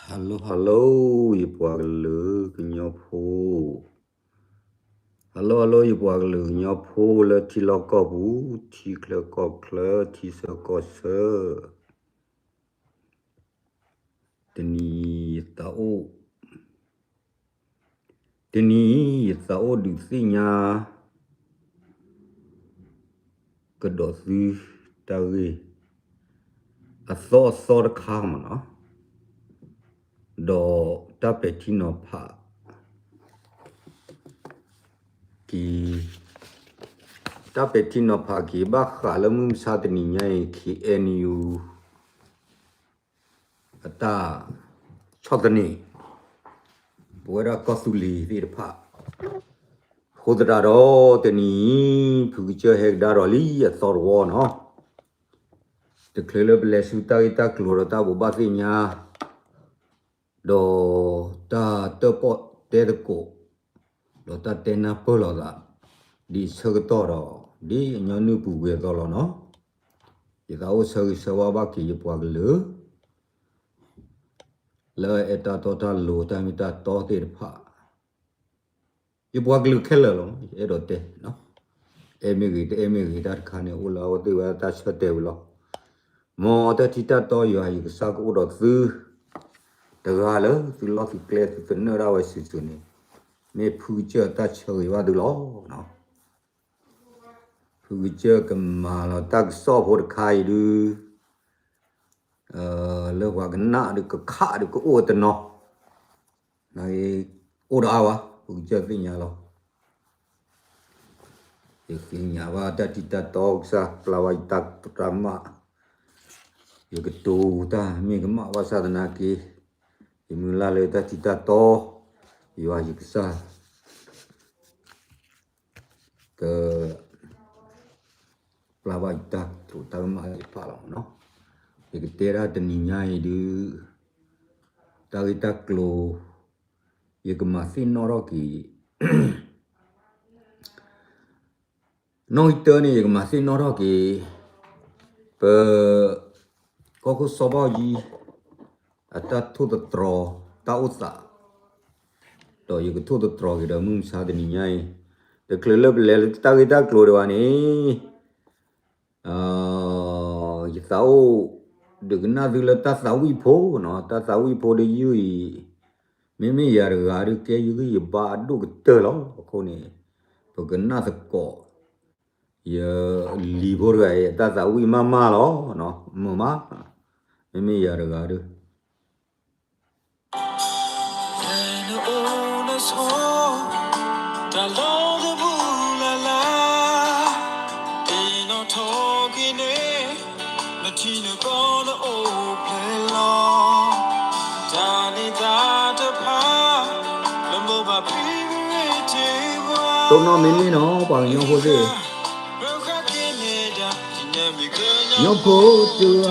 Hello, ipuaglu nyopo. Hello, ipuaglu nyopo le ti lokobu, ti kle kokle, ti se kose. Teni tao du sinya. Kedosi tari. Aso de kama no. Do tapetino pa. Ki tapetino pa ki baka lemum satni nyai ki NU ata chotni bora kosuli vir pa hodra ro teni future hekdaro li asorwo no the clear bless ita klorata bobasinya do ta tepot terko do ta tena poloda di segtoro di nyonu puwe tolo no ita o segi sawaba ki yepwaglu le eta total lo tamita to te pha yepwaglu khela lo erote no emigi dar khane ula o te wa ta chate lo mo ta tita to yo yi sa ko do su de ga lo su lo su kle su no ra wa su ni me phu che ta choi wa du lo no phu che kama lo tak so ho khai du le wa gna du ka kha du ko o te no nai o da wa phu che tin ya lo tin ya wa ta tita to sa plawai tak trama yo ke tu ta mi ke ma wa sa na ki imula le ta tita to yo a yiksa ke plawai tak tu ta ma pa lo no yo ke tera te ni nyai du ta ita klo yo ke ma sin no ro ki no ite ni yo ke ma sin no ro ki pe ko so ba yi ata thu de tro ta usa to yo ke thu de tro ki da mum sa de ni nyai de kle le ta ita klo de wa ni yi sao được na du la ta sao wi pho no ta sao wi pho de yu me ya ga ru ke yu yi ba du ke te lo ko ni to ke na sa ko ye li bo ga ta sao wi ma lo no mo ma me ya ga ru tôi nói mình nó bằng nhau vô gì nhau phố chưa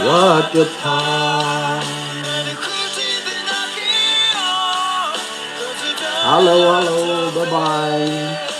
what the time hello bye bye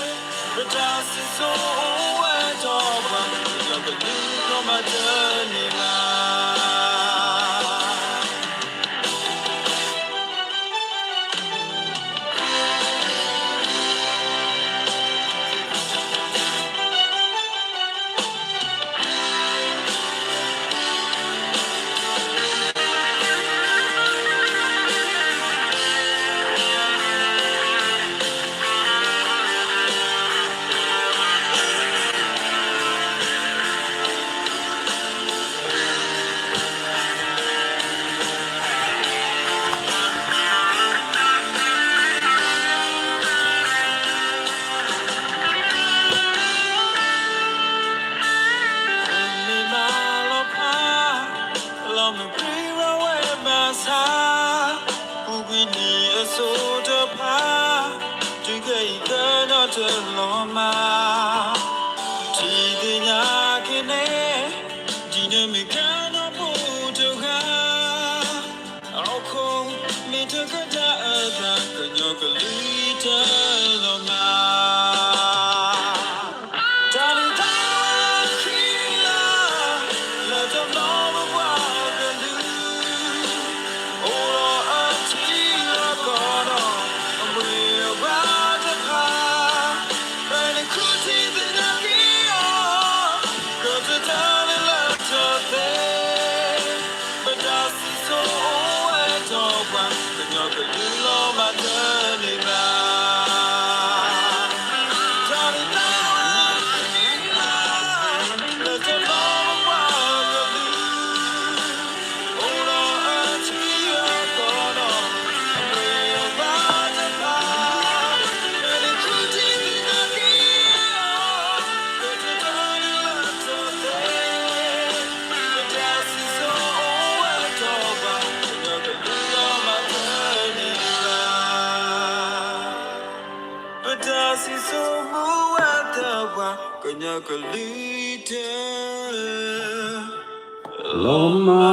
Loma.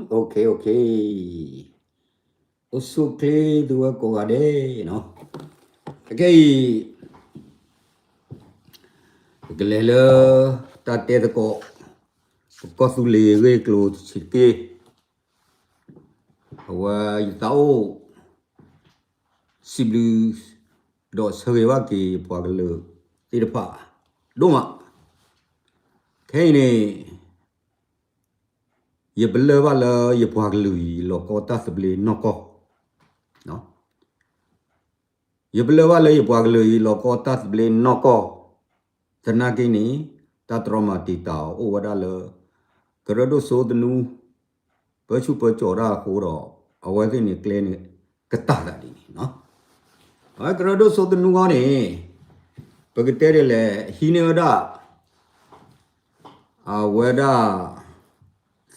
Okay, okay. Usukle dua ko ade, no. Okay. Gelele tate ko ko su le ge klo chike. Wa yitao siblu do swe wa ki pwa gele ti de pa. Do ma. Kai ne ye bele ba la ye pwa gele lo ko ta sble no ko. No. Ye bele ba la ye pwa gele lo ko ta sble no ko. Tana kini ta trauma ti ta o wada le karado so de nu per chu per chora ko ro awa ni kle ni kata da di no a karado so de nu ga ni pagte de le hine da a wada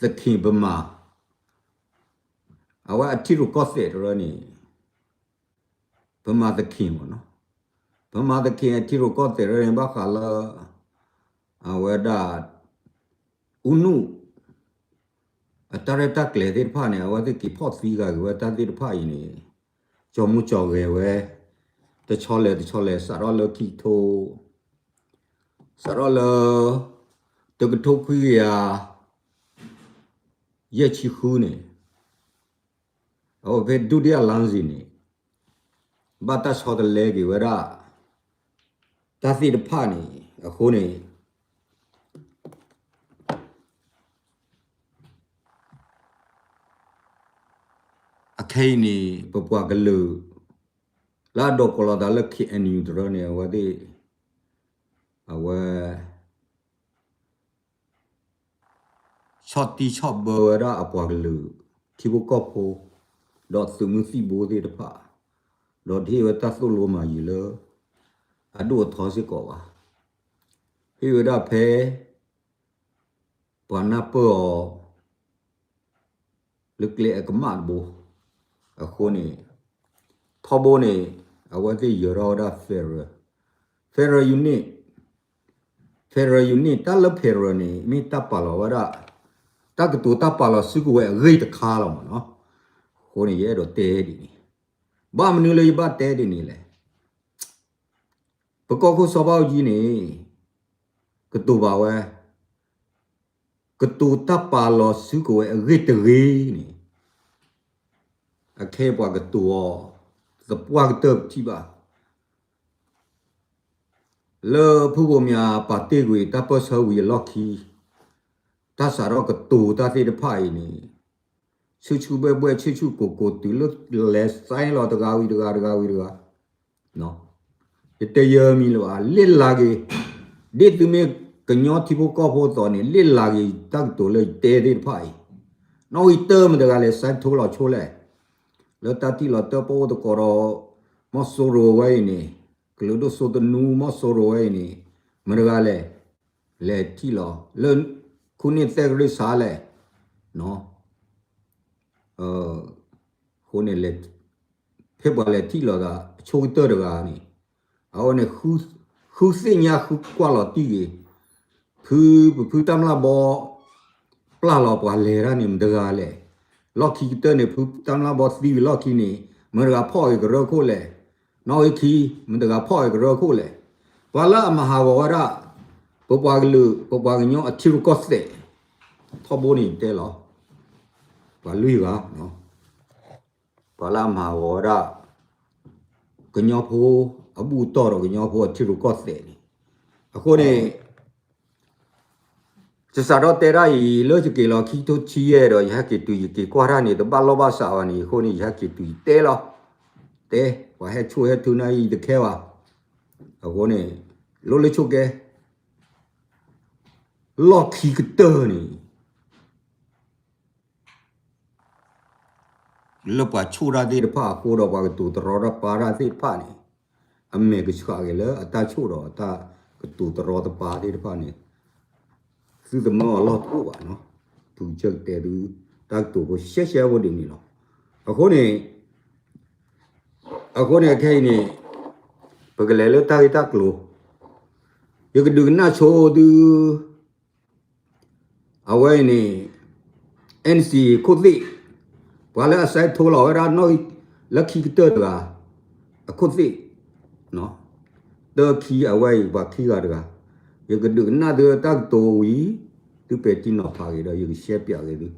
sakhi bama awa atiru ko se ro ni bama sakhi mo no bama sakhi atiru ko se ro ni ba khala awada unu atareta kle de pha ne awade ki phot fi ga wa ta de pha yi ni jo mu jo ge we de chole sa ro lo ki tho sa ro lo de ko tho khu ya ye chi khu ne o ve du dia lang zi ni ba ta so de le ge wa da ta si de pha ni a khu ne kai ni papua galu la do kola da la ki ani dro ne wa de awa shoti shop bo da apwa galu ki bu ko pho do su mu si bo de da pa do de wa ta so lo ma yi lo adu tho si ko wa hi wa da phe pa na po lực lệ cái mặt bố ở khu này thọ bố này ở ngoài cái giờ đó ferro unit ta lớp ferro này mi ta bảo là ta cái tụ ta bảo là sự của gây được khá lắm nó khu này giờ đó tê đi ba mình lấy ba tê đi này lại bữa có số bao gì này cái tụ bảo cái tụ ta bảo là sự của gây được gây này à khe qua cái tụ tập qua cái tập chi ba lỡ phụ bố mía bà tê quỷ ta bớt sâu quỷ lucky ta xả ra cái tụ ta thì được phải này chú bê chú cổ từ lúc lẽ sai lo được gạo nó cái tây giờ mi là liên lạc để từ mấy cái nhỏ thì bố có bố tỏ này liên lạc ta tụ lời tê thì phải nó ít tơ mà được lẽ sai thua lo chua lẽ lỡ ta thì lo tơ bố được có rồi mất số rồi vậy này cái lúc đó số tận nu mất số rồi vậy này mà được lẽ thì lo lớn khu này sẽ cái sao lẽ nó ခုနေလေဖေပါလေတီလာကချိုးတော့ကနေအော်နေခုစညာခုကွာလာတီဖူတမ်လာဘောပလာလာပွာလေရနေမတကားလေလော်ခီတနေဖူတမ်လာဘောစီလော်ခီနေမရကဖော်ရကရခိုလေနော်ခီမတကားဖော်ရကရခိုလေဘာလာမဟာဝရပပွားကလူပပွားကညောအချီကော့စေထဘောနေတဲလောဘာလူကနော်ဘာလာမဟာဝရကညောဖိုးအဘူတော်ကညောဖိုးအချီကော့စေနေအခုနေจะสารเตระอีเลือดจะกี่ล้อขี้ทุกชี้เด้ออยากกี่ตุยกี่กว่านี่ตัวบ้านเราบ้านสาวนี่คนนี้อยากกี่ตุยเตะล้อเตะว่าให้ช่วยให้ทุนไอ้เด็กแค่ว่าเอาคนนี้รู้เลยช่วยแกล้อขี้กระเตอนี่แล้วป่าชูราดีผ้าโคดอกว่าตัวตรอดปาราดีผ้านี่อเมริกาช่วยกันแล้วตาชูรอตากตัวตรอดปาดีผ้านี่คือจะมาลอดตัวเนาะถูกเจอแต่ดูตาตัวก็เสียวันนี้เนาะเอาคนนี้แค่นี้ปกติแล้วตากลัวยังก็ดูน่าโชว์ดูเอาไว้นี่ NC โคตรดีว่าแล้วใส่โทรหล่อร้านน้อยแล้วขี้เตอร์ตัวโคตรดีเนาะเตอร์ขี้เอาไว้ว่าขี้อะไรยังก็ดูน่าเดือดตั้งตัววีดูเป็ดที่นอพากันได้ยังเสียเปรียบเลยดู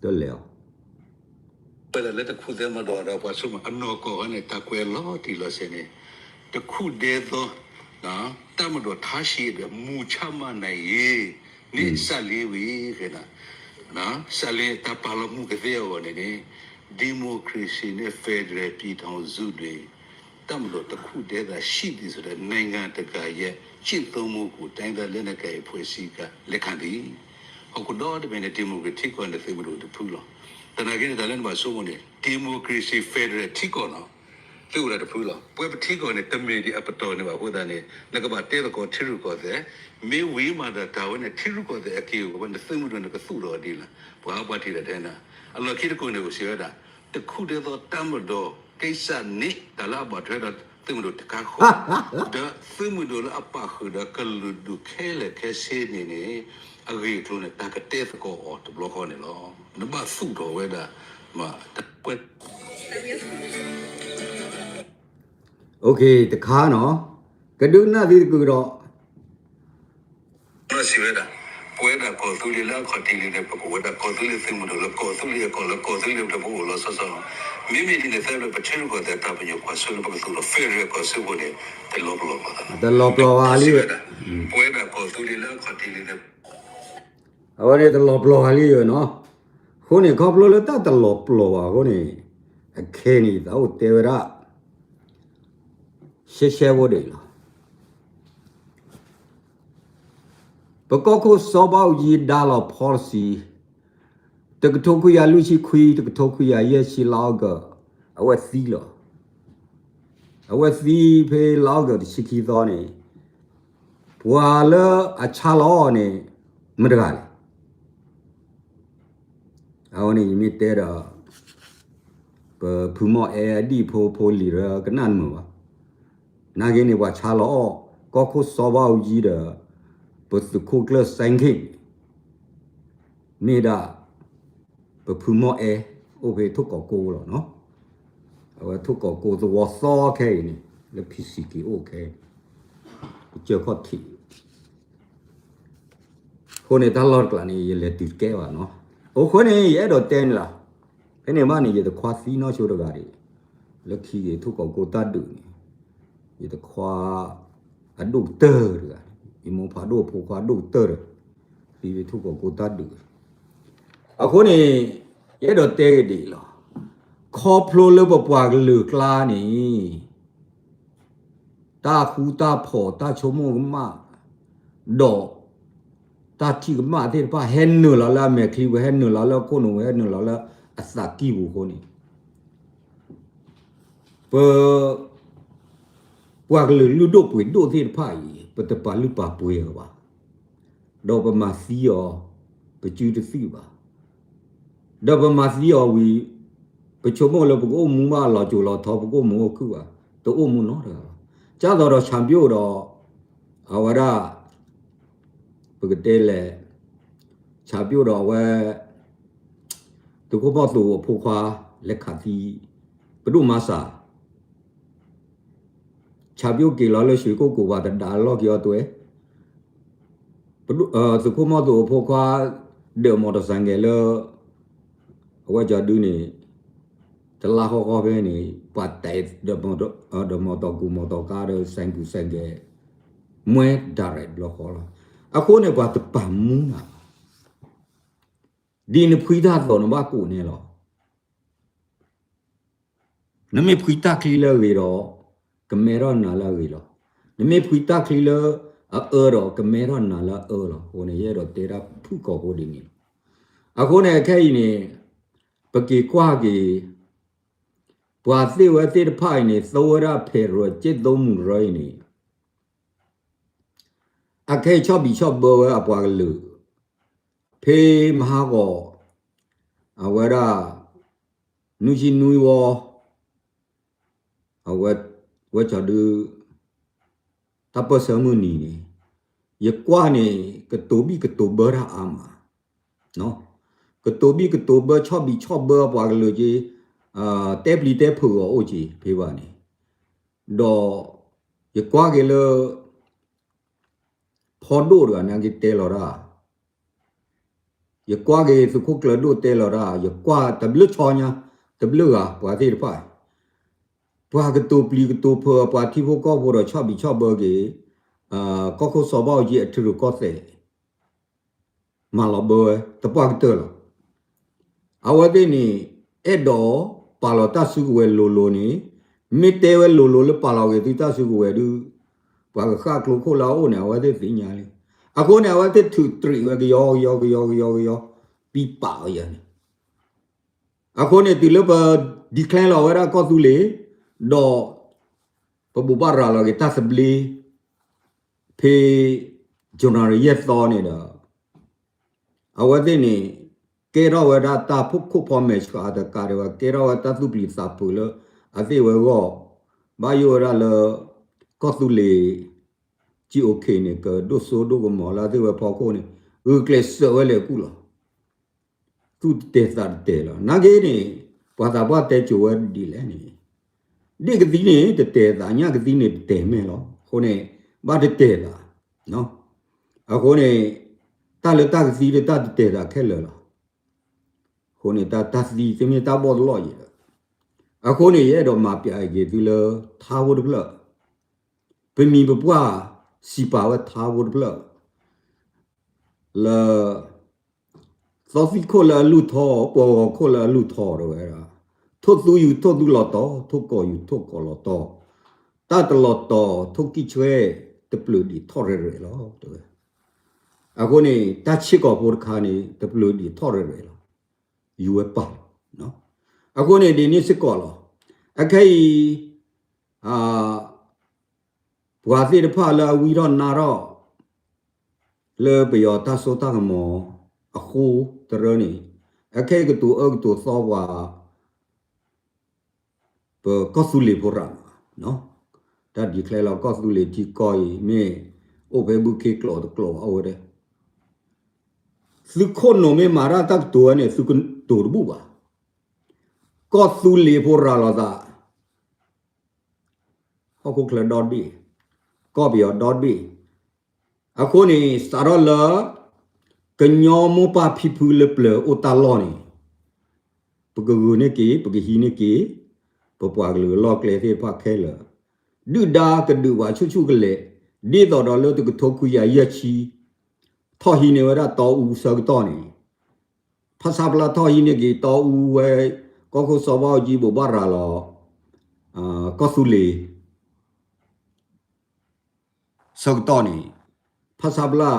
ตัวแล้วเวลาเล่นตะคุเดมาดอเราพอสมัยอันนอกก็ในตะเควล้อที่เราเสนตะคุเดตัวนะตามมาดอท้าชีเดมูชามาในนี่สาลีวีกันนะสาลีตาปาลมูกเดียวนี่ดิโมคราซีเนี่ยเฟดเรปีทองจูดีตามรถตะคู่เด็ดชีดิสุดในงานตะกายชิดตัวมูกูแต่งแต่เล่นกายพูดสิกะเล็กขันดีเขาก็ดอดเป็นดิโมคราซีก่อนแต่ไม่รู้จะพูดหรอกแต่ในการแต่เล่นมาสู้มันเนี่ยดิโมคราซีเฟดเรที่ก่อนเนาะรู้อะไรจะพูดหรอกเพื่อที่ก่อนเนี่ยตั้งมีดีอัปโตเนี่ยว่าพูดแต่เนี่ยแล้วก็มาเตะตะกอนที่รู้ก่อนแต่ไม่วิ่งมาแต่ดาวเนี่ยที่รู้ก่อนแต่ไอ้คิววันนี้ซึ่งมันเนี่ยก็สู้รอดีละเพราะว่าที่เราเนี่ยอันเราคิดก่อนเนี่ยก็เสียดายตะคู่เดียวตามมาดูกิจสันนี่แต่ละบทเรียนตึงมาดูตะการข้อเด้อซึ่งมาดูแล้วอัปปะคือเด้อกลุดูแค่เลยแค่เส้นนี่อะไรทุนเนี่ยตากระเตะตะกอตะบล็อกเนี่ยหรอนั่นบ้าสู้ตัวเว้ยด้มาตะเปิดโอเคตะขาเนาะกระดูกหน้าที่กูรอนั่นสิเว้ยด้ပွဲတာကောသူလေးလားခေါ်တီလေးနဲ့ပကူဝတာကောသူလေးသိမှုလို့ကောသူလေးကောလို့ကောသူလေးတပူလို့ဆောဆောမိမိဒီနဲ့ဆက်လို့ပချင်ကိုတဲ့တာပညကိုဆွလို့ပကူလို့ဖဲရကောဆွဖို့တယ်တလောပလောပါတလောပလောပါလေးပွဲတာကောသူလေးလားခေါ်တီလေးနဲ့အော်နေတလောပလောပါလေးရနော်ခုနေခေါပလောလည်းတလောပလောပါခုနေအခဲနေတော့တေဝရရှဲဖို့တယ်လားပကောကိုစောပေါကြီးဒါလော policy တကထုတ်ခွေရလူရှိခွေတကထုတ်ခွေရရဲ့ရှိလောက်ကအဝက်စီလောအဝက်စီဖေးလောက်ကရှိခီသောနေဘွာလအချလောနေမတကားလေအော်နေမိတဲတော့ဖူမောအဲဒီဖိုလီရကနန်မောနာဂင်းနေဘွာချလောကောကိုစောပေါကြီးတဲ့不是苦了三天，你的不铺毛哎，我会脱高高了喏，我脱高高是我烧开呢，那皮实给 OK， 就靠提，后来他老个呢也来对改哇喏，我后来也到等了，那你妈呢也得夸西喏修的个的，那去的脱高高打的呢，也得夸啊都得的。ဒီမောဖာတို့ဖိုခွာတို့တဲ့ဒီထုကိုကိုတတ်တူအခုနေရတော့တဲကြတယ်လားခေါပလိုလဘပွားကလူကလာနေတာခူတာဖောတာချုံမမတော့တာတိကမတဲ့ပါဟဲနူလာလာမဲခလီဝဟဲနူလာလာကိုနူဟဲနူလာလာအစကီဘူးကိုနေပပွားကလူတို့ပွေတို့တဲ့ဖိုင်ပတပါလူပါပွေပါတော့ပမာစီယော ju de si ba da ba ma si o wi ba chu mo lo bu mu ma lo ju lo tho bu mu ku ba to o mu no da cha do chan pyo do awara bu de le cha pyo do wa tu ko ba tu phu kwa le kha ti bu du ma sa cha pyo ke lo le shui ko ba da lo kyo to e bu tu ko ma tu phu kwa de mo do sang ge lo wa ja du niตลาดเขาก็เป็นนี่ปัดแต่เดมอตกูมอตการ์เซงกูเซงเกมวยดาร์เรดล็อกเขาละอะคนเนี่ยว่าตะปั๊มมุนะดีนี่พุยตาตัวนึกว่ากูเนี่ยหรอนั่นไม่พุยตาคลีเลอร์วีหรอกเมรอนน่าละวีหรอนั่นไม่พุยตาคลีเลอร์หรอกเมรอนน่าละหรอคนเนี่ยหรอเตระผู้ก่อผู้ดีนี่อะคนเนี่ยแค่นี้ปกีกว่ากีบว่าสิว่าสิพายนี่สวระเพรอจิตดมรอยนี่อะแค่ชอบบิชอบเบอร์อะปวากลือเพมหาก็อะวะระนุชินุยวออะวะจะดูทับเสมุนีนี่ยกว่านี่กะตูบีกะตูเบอร์อามาเนาะกะตูบีกะตูเบอร์ชอบบิชอบเบอร์ปวากลือจีเตปลีเตปโอจีเพวานี่ดอยกว่าเกลพอดูดนังกิเตลอระยกว่าเกสุขุกลดูเตลอระยกว่าตบลุชอญะตบลุปว่าที่ไปปว่ากตูปลีกตูเพอปว่าที่พวกก็บ่ชอบบิชอบเบอร์เกก็เขาสอบเอาจีทรุก็เสมาลอเบอร์ตะปว่ากเตลเอาว่าที่นี่เอดอปาลอตาสุกเวโลโลนี่มิเตเวโลโลleปาลอเกติตาสุกเวดูปากข้ากลุโคลาโอเนี่ยว่าได้สิญาเลยอะโคเนี่ยว่าได้ถูตรีว่าก็ยอปีป่าอย่างนี้อะโคเนี่ยติเลบดีแคลนเราว่าก็ตุเลดอปบุบาราลอเกตาสบลีเพจอนารีเยตอเนี่ยดออะว่าได้นี่เกราวดาตาพุกคุพอเมชกาตะการว่าเกราวตาตุปลีสาปุลอะเซเวโกบาโยราลก็ตุเลจีโอเคเนี่ยก็ดูโซดูก็มอลาเซเวพอโคเนี่ยเคลสเวเลกูล่ะตุเตซาเตล่ะนาเกนี่ปะตาปะเตจูวดีแลนี่ดิกตินี่เตซาญากตินี่เตเมลอโคเนี่ยบาเตล่ะเนาะอะโคเนี่ยตาเลตากซีเลตาเตซาแค่เลยล่ะคนนี้ตาสีเสมีตาบอดลอยอะคนนี้ดอกมาเปียเกตุเลท้าวดบลเป็นมีบว่าสิปาวท้าวดบลละซอฟิโคละลุทอปอโคละลุทอด้วยล่ะทุกตัวอยู่ทุกตัวลอตอทุกก็อยู่ทุกก็ลอตอตาตลอดต่อทุกกิช่วยตะปลุดีทอเรๆล่ะตัวอะคนนี้ตาชิกอปุรคานี่ตะปลุดีทอเรๆล่ะยูเอปเนาะအခုနေဒီနေ့စစ်ကောလောအခိုင်ဘွာစီတဖလာဝီတော့နာတော့လေပယောတဆောတာကမောအခုတရနေအခိုင်ကတူအကတူသောဝါပကောစုလီပေါ်ရနော်ဒါဒီခလဲလောက်ကောစုလီဒီကိုီမေအိုဘေဘူကေကလောတကလောအော်တဲ့สุคนโนเมมาราตักตัวเนี่ยสุคนตัวบุบะก็สุลีโพราลาตาเขาคุกเลดอดบีก็บีดอดบีอะคนนี้สารลกันยอมปาพิพูเลเปลอตาลอนี่ปกกูเนี่ยกีปกฮีเนี่ยกีปปวากลือลอกเลที่พักแค่เลยดื้อดากันดื้อว่าชูกันเลยดีต่อดอลตุกทอคุยายาชีท่อหินเนี่ยว่าต่ออูสกต่อนี่ภาษาพลาท่อหินเนี่ยกี่ต่ออูเวก็คือสอบจีบบาราลอก็สุลีสกต่อนี่ภาษาพลา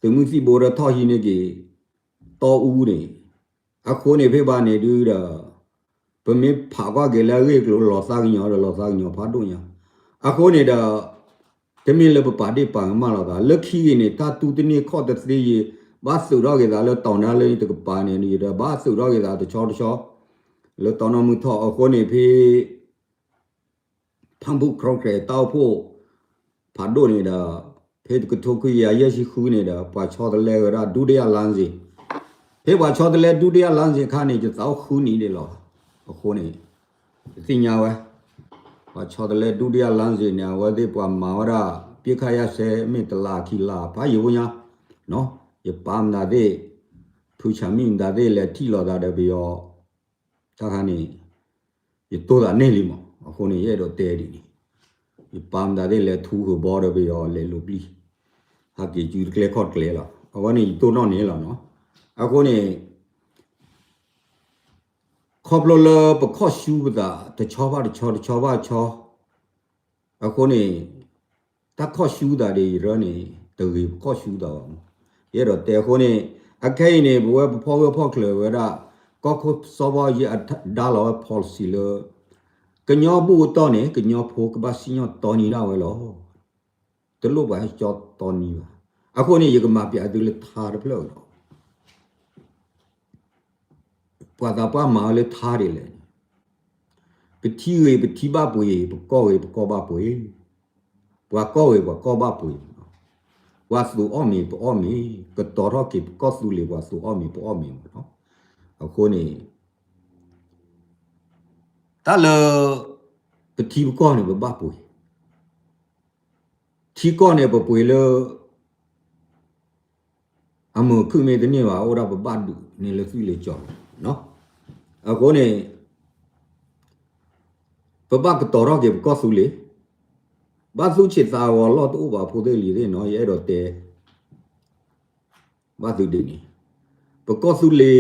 ถึงมึงสิโบราท่อหินเนี่ยกี่ต่ออูนี่อะโคเนี่ยเพ่บ้านเนี่ยดูเด้อเป็นมีผากว่าเกล้าเรียกหล่อสร้างหยอพาดุญะอะโคเนี่ยเด้อแต่มีเลบปาดีปังมาแล้วก็เลิกขี้เนี่ยถ้าตูตนี่ข้อตัดสินบ ဘာစုတော့ကေသာလဲတောင်းနာလေးတကပါနေနေတယ်ဘာစုတော့ကေသာတချောလဲတောင်းနမှုထောက်အခုနေဖေးဖမ်ဘူးခရော့ကေတောက်ဖို့ဖာဒိုနေတာဖေးကထုတ်ခွေရရရှိခူးနေတာပွာချောတလဲကဒုတိယလမ်းစီဖေးပွာချောတလဲဒုတိယလမ်းစီခါနေကျတောက်ခူးနေတယ်လို့အခုနေသိညာဝဲပွာချောတလဲဒုတိယလမ်းစီညာဝဲတဲ့ပွာမာဝရပြခရဆဲမေတလာခီလာဘာယဝညာနော်ယပမ်နာတဲ့ထူချမင်းဒါတဲ့လေထီလော်တာတဲ့ပြီးတော့တာခါနေယတိုးတာနေလီမအခုနေရတော့တဲဒီယပမ်ဒါတဲ့လေထူကိုဘောတော့ပြီးတော့လေလူပလီဟာကီကျူကလေခေါတ်ကလေလားအခုနေတိုးတော့နေလားနော်အခုနေခေါပလောလပခော့ရှူတာတချောပါအခုနေတခော့ရှူတာတွေရနေတူခော့ရှူတာရတော့တဲခုနေအခိုင်နေဘဝဖောကလေဝရကောခုစောဘရဒါလော policy လကညောဘူးတော့နေကညောဖိုကဘာစီညောတော်နီလာဝဲလောတလို့ပါကြောတော်နီပါအခုနေရကမပြတူလေထားတယ်ဖလို့ပွာတာပါမာလေထားတယ်လေပတိဘာပွေပကောဘာပွေပွာကောဘာပွေဝါစုအမီကတော်ရကိကောစုလေဝါစုအမီနော်အခုနေတလပတိဘကောနေဘပွေထီကောနေဘပွေလအမခုမေတနေပါဩရဘဘဒုနေလစုလေကြောနော်အခုနေဘဘကတော်ရကိကောစုလေဘာသူချစ်သားဝလောတူဘာဖို့တဲ့လီတဲ့နော်ရဲတော့တဲဘာသူဒီနီပကောစုလေ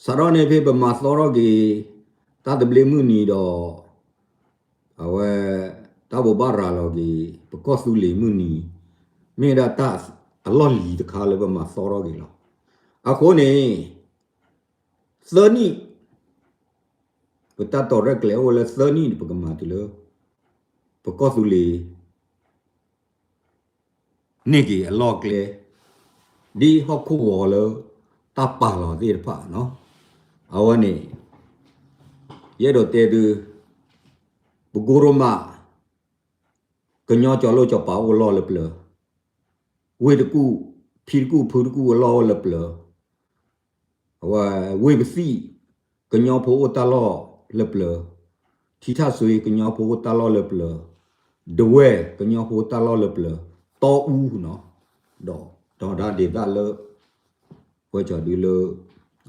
စရောနေဖေပမာသောရကေတတ်ဘလမှုနီတော့အဝဲတဘဘာရာလောကေပကောစုလေမှုနီမေရတာအလောလီတခါလေပမာသောရကေလောအခုနေသနီပတတော်ရကလေဝလဲသနီပကမာတီလောပကောစုလီနေကြီးအလော့ကလေဒီဟောက်ခုဝော်လောတပါလောဒီဖာနော်အဝနေရဲတော့တဲသူဘဂူရမကညောကြော်လို့ကြော်ပါဝလောလပလဝေတကူဖီကူဖူကူလောလပလဝဝေပစီကညောဖိုတလောလပလထီထဆွေကညောဖိုတလောလပလဒဝဲကညောဖိုတလောလပလတောဦးနော်တော့ဒါဒေတာလဝဲကြော်ဒီလ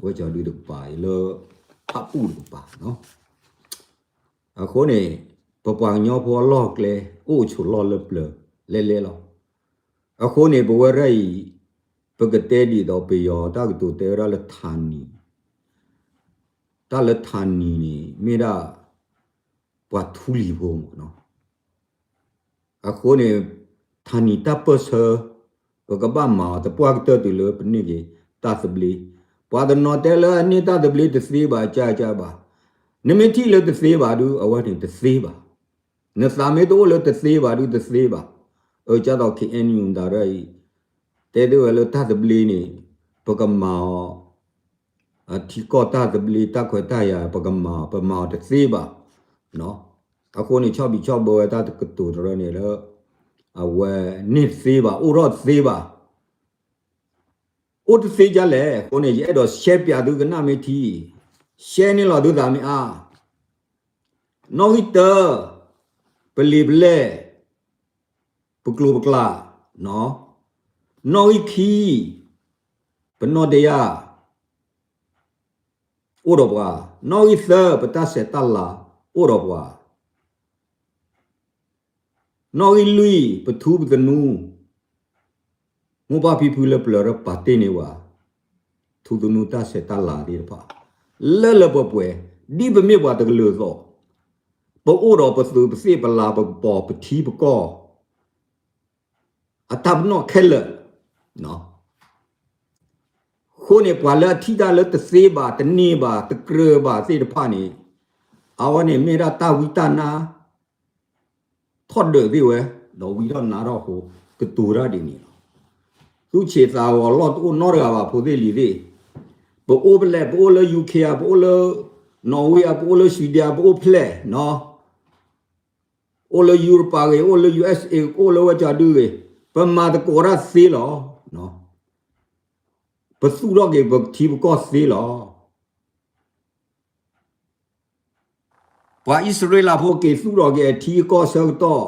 ဝဲကြော်ဒီတပါလအပူတပါနော်အခုနေပပညောဖိုလောကလေအိုချူလောလပလလဲလောအခုနေဘဝရိုင်ပကတဲ့ဒီတော့ပေယောတာကတူတဲရလဌာနီတာလဌာနီနေမိရာဘဝထူလီဘုံနော်အခုနေဌာနီတပ်ပစဘကဘာမာတပွားတဲ့တူလပနိကြီးတသဘလီပွာဒနော်တဲလအနိတသဘလီတစီပါကြာပါနမတိလတစီပါဒူအဝတ်တစီပါနသမေတိုလတစီပါဒူတစီပါအကြတော့ KNU ဒါရိုင်တဲတူလတသဘလီနေပကမာအတိကောတသဘလီတခွတရပကမာပမာတစီပါနော်အခုနေ6ပြီး6ဘောတာကတူရနေလောအဝဲနစ်သေးပါဥရောသေးပါဥတသေးကြလေကိုနေအဲ့တော့ရှဲပြသူကနမေတီရှဲနေလို့သူသားမအားနော်ဟီတပလီဘလေပကလူပကလာနော်နော်ဟီခီပနောတယာဥရောပါနော်ဟီသပတဆေတလာဥရောပါနော်ဤလူပထူပကနူမဘာပီပူလပလရပတေနေဝါသူဒနူတာစေတလာဒီပါလဲလပပွဲဒီပမေဝါတကလို့သောဘောအိုတော်ပစုပစေပလာပပေါ်ပတိပကောအတပ်နောခဲလနော်ခုနေပွာလာထိတာလတစေပါတနေပါတကရပါစေတဖာနေအဝနေမေရတာဝိတနာထော်တယ်ဒီဝဲတော့ဝီတော့နာတော့ဟိုကတူရဒီနီ သူချေသာဝလော့တူနော်ရပါဖိုသေးလီသေးပိုအိုဘလက်ပိုလယူကေပိုလနော်ဝေပိုလဆွီဒင်ပိုဖလက်နော်အိုလယူရိုပါကေအိုလ USA အိုလဝကြဒူကေပမာတကောရစီလောနော်ပစုတော့ကေဘတီဘကောစီလောပွာဣသရေလဖို့ကေစုတော့ကေတီကောဆောတော့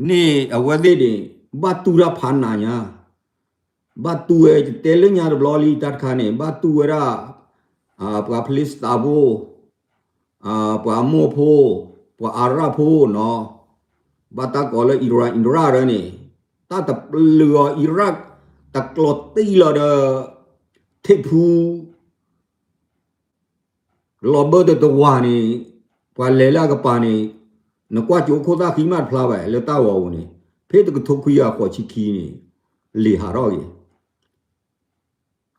နေအဝသေးတယ်ဘတ်တူရဖာနာညာဘတ်တူရဲ့တဲလညာဘလော်လီတတ်ခါနေဘတ်တူရပွာဖလစ်တာဘူပွာမိုဖိုပွာအာရာဖိုနော်ဘတ်တာကောလအီရာအင်ဒရာရနေတတ်ပလူအီရတ်တကလော့တီလာဒထေဖူလောဘဒတဝါနေပွာလေလာကပါနေနကွာချိုခိုတာခီမတ်ဖလာပဲလေတာဝဝနေဖေတကထုတ်ခီယာပေါ်ချီခီနေလေဟာတော့ကြီး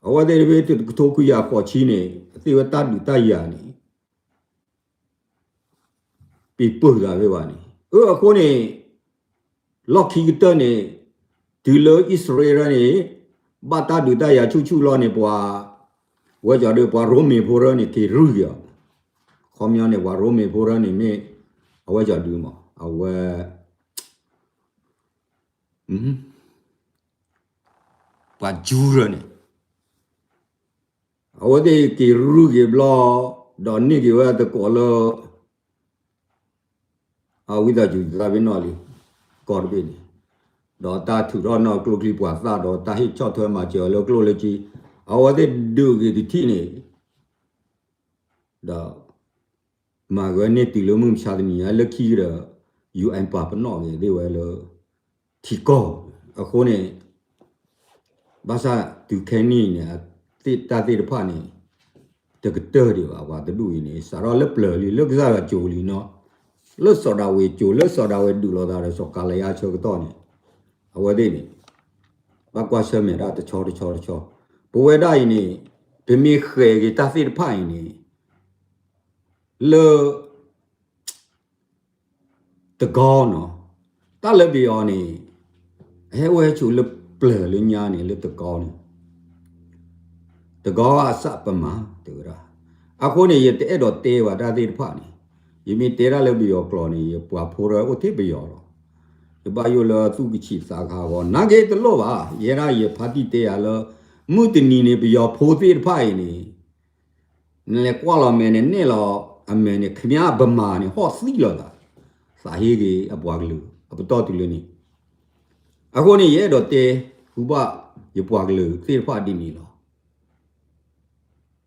အဝဒေဘေတကထုတ်ခီယာပေါ်ချီနေအသေးဝတတ်လူတရနေပြပူလာပဲပါနေအခုနေလော့ခီတနေဒီလိုဣသရေလနေဘာတာဒူတရချူချူလောနေပွာဝဲကြတယ်ပွာရိုမေဖိုရနေကေရူရခေါမျောနေပွာရိုမေဖိုရနေမေအဝဲကြဒူမအဝဲပါဂျူရနေအဝဲတဲ့ကေရူကေဘလောဒေါ်နိကေဝဲတကောလောအဝိဒဂျူဒါဘီနော်လီကော်ဘီနီဒေါ်တာထူတော့နော်ကလုကလီပွာသတော့တာဟိချော့ထွဲမှာကျော်လောကလိုလေကြီးအဝဲတဲ့ဒူကေဒီတီနေဒါမာဂနေတီလိုမှုရှာဒနီယလက်ခီရ UN ပါပနော်ကေဒီဝဲလောတီကောအခုနေဘာသာတူခဲနီနေတိတာတိဖာနေတကတော်ဒီပါဘာတူနေစာရောလက်ပလလီလက်ကစားကြိုလီနော်လက်စော်တာဝေကြိုလက်စော်တာဝေဒူလောတာရစောကလျာချောကတော့နေအဝဲသေးနေဘာကွာဆမေရာတချောဘဝဲဒိုင်နေဗမီခဲကတာတိဖာနေလေတကောနော်တလည်းပြောနေအဲဝဲချူလပလလညာနေလေတကောနေတကောအစပမတူရာအခုနေရတဲ့တော့တေးပါဒါတိဖာနေယမီတေရလည်းပြောကလောနေပွာဖိုရဥတိပြောတော့ဒီပါယိုလာသူကချီစာခါဘောနာကေတလို့ပါရေရရဖာတိတေရလမုတနီနေပြောဖိုတိဖာနေလေကွာလာမဲနေလောအမေနဲ့ခမဗမာနဲ့ဟောစီလာတာစာဟေးကြီးအပွားကလူအပတော်တူလူနေအခုနေရဲတော့တေဟူပရပွားကလူသေဖာတိမီလော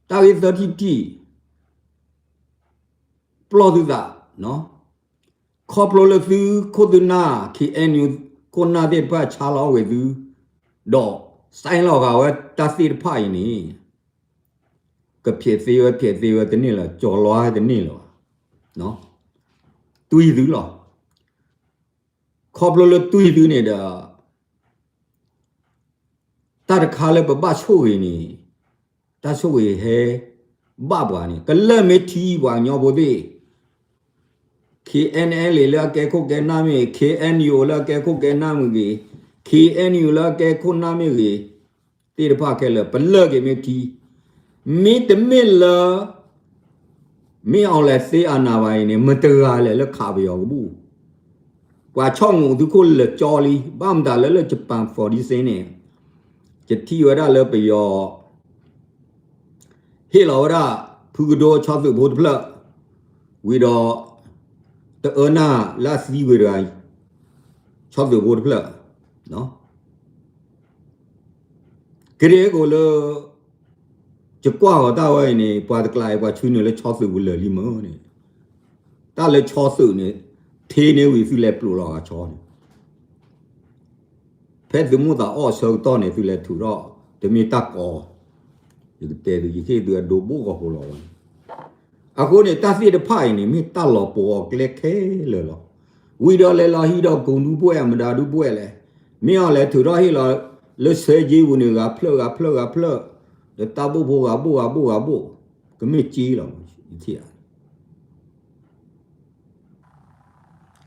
တာဝိသတိတိပလောဒူတာနော်ခေါပလိုလသူခိုဒနာ KNU ကိုနာတဲ့ဖာချာလောဝေသူတော့ဆိုင်လောကဝဲတသိဖာရင်နေကဖြစ်သေးရတနေ့လားကြော်လွားတဲ့နေ့လားနော်တူးသူလားခေါပလိုလတူးသူနေတာတာတခါလဲပပချိုးရင်နေတချိုးရဟဲဘဘွားနေကလတ်မေတီဘွားညောဘိုသေး KNL လာကဲခုကဲနာမီ KNU လာကဲခုကဲနာမီ KNU လာကဲခုနာမီတေရဖာကဲလပလကေမေတီမိတမေလာမိအောင်လဲစေးအာနာပိုင်းနေမတရာလဲလက်ခါပြောဘူးကွာချောင်းငုံသူကိုလကြော်လီဘမ်ဒါလဲဂျပန်40စင်းနေဂျတီဝရလဲပြောဟေလောရာဖူကဒိုချောသူဘုဒ္ဓဖလဝီတော့တအနာလာစီဝရိုင်းချောသူဘုဒ္ဓဖလနော်ကရေကိုလောจะกว่าตาไว้นี่ปาตะกลายว่าชุนเลยชอสือบุเลยลิมนี่ตาเลยชอสือนี่เทนี่วิฟิเลปลูลอชอนี่เพชรสมุตาอ้อเซอตอนี่ฟิเลถูรอจะมีตะกออยู่เตดูยี่เคเดือดูบุก็โหลอะโคนี่ตาสิตะไผนี่มีตะลอปอเกลเคเลยลอวิดอเลลอฮีดอกุนดูป่วยมดาดูป่วยเลยมีเอาเลยถูรอฮีลอเลเซจีวุนี่กะเพลอเดตาบูบูก็ไม่จีหรอกที่อ่ะ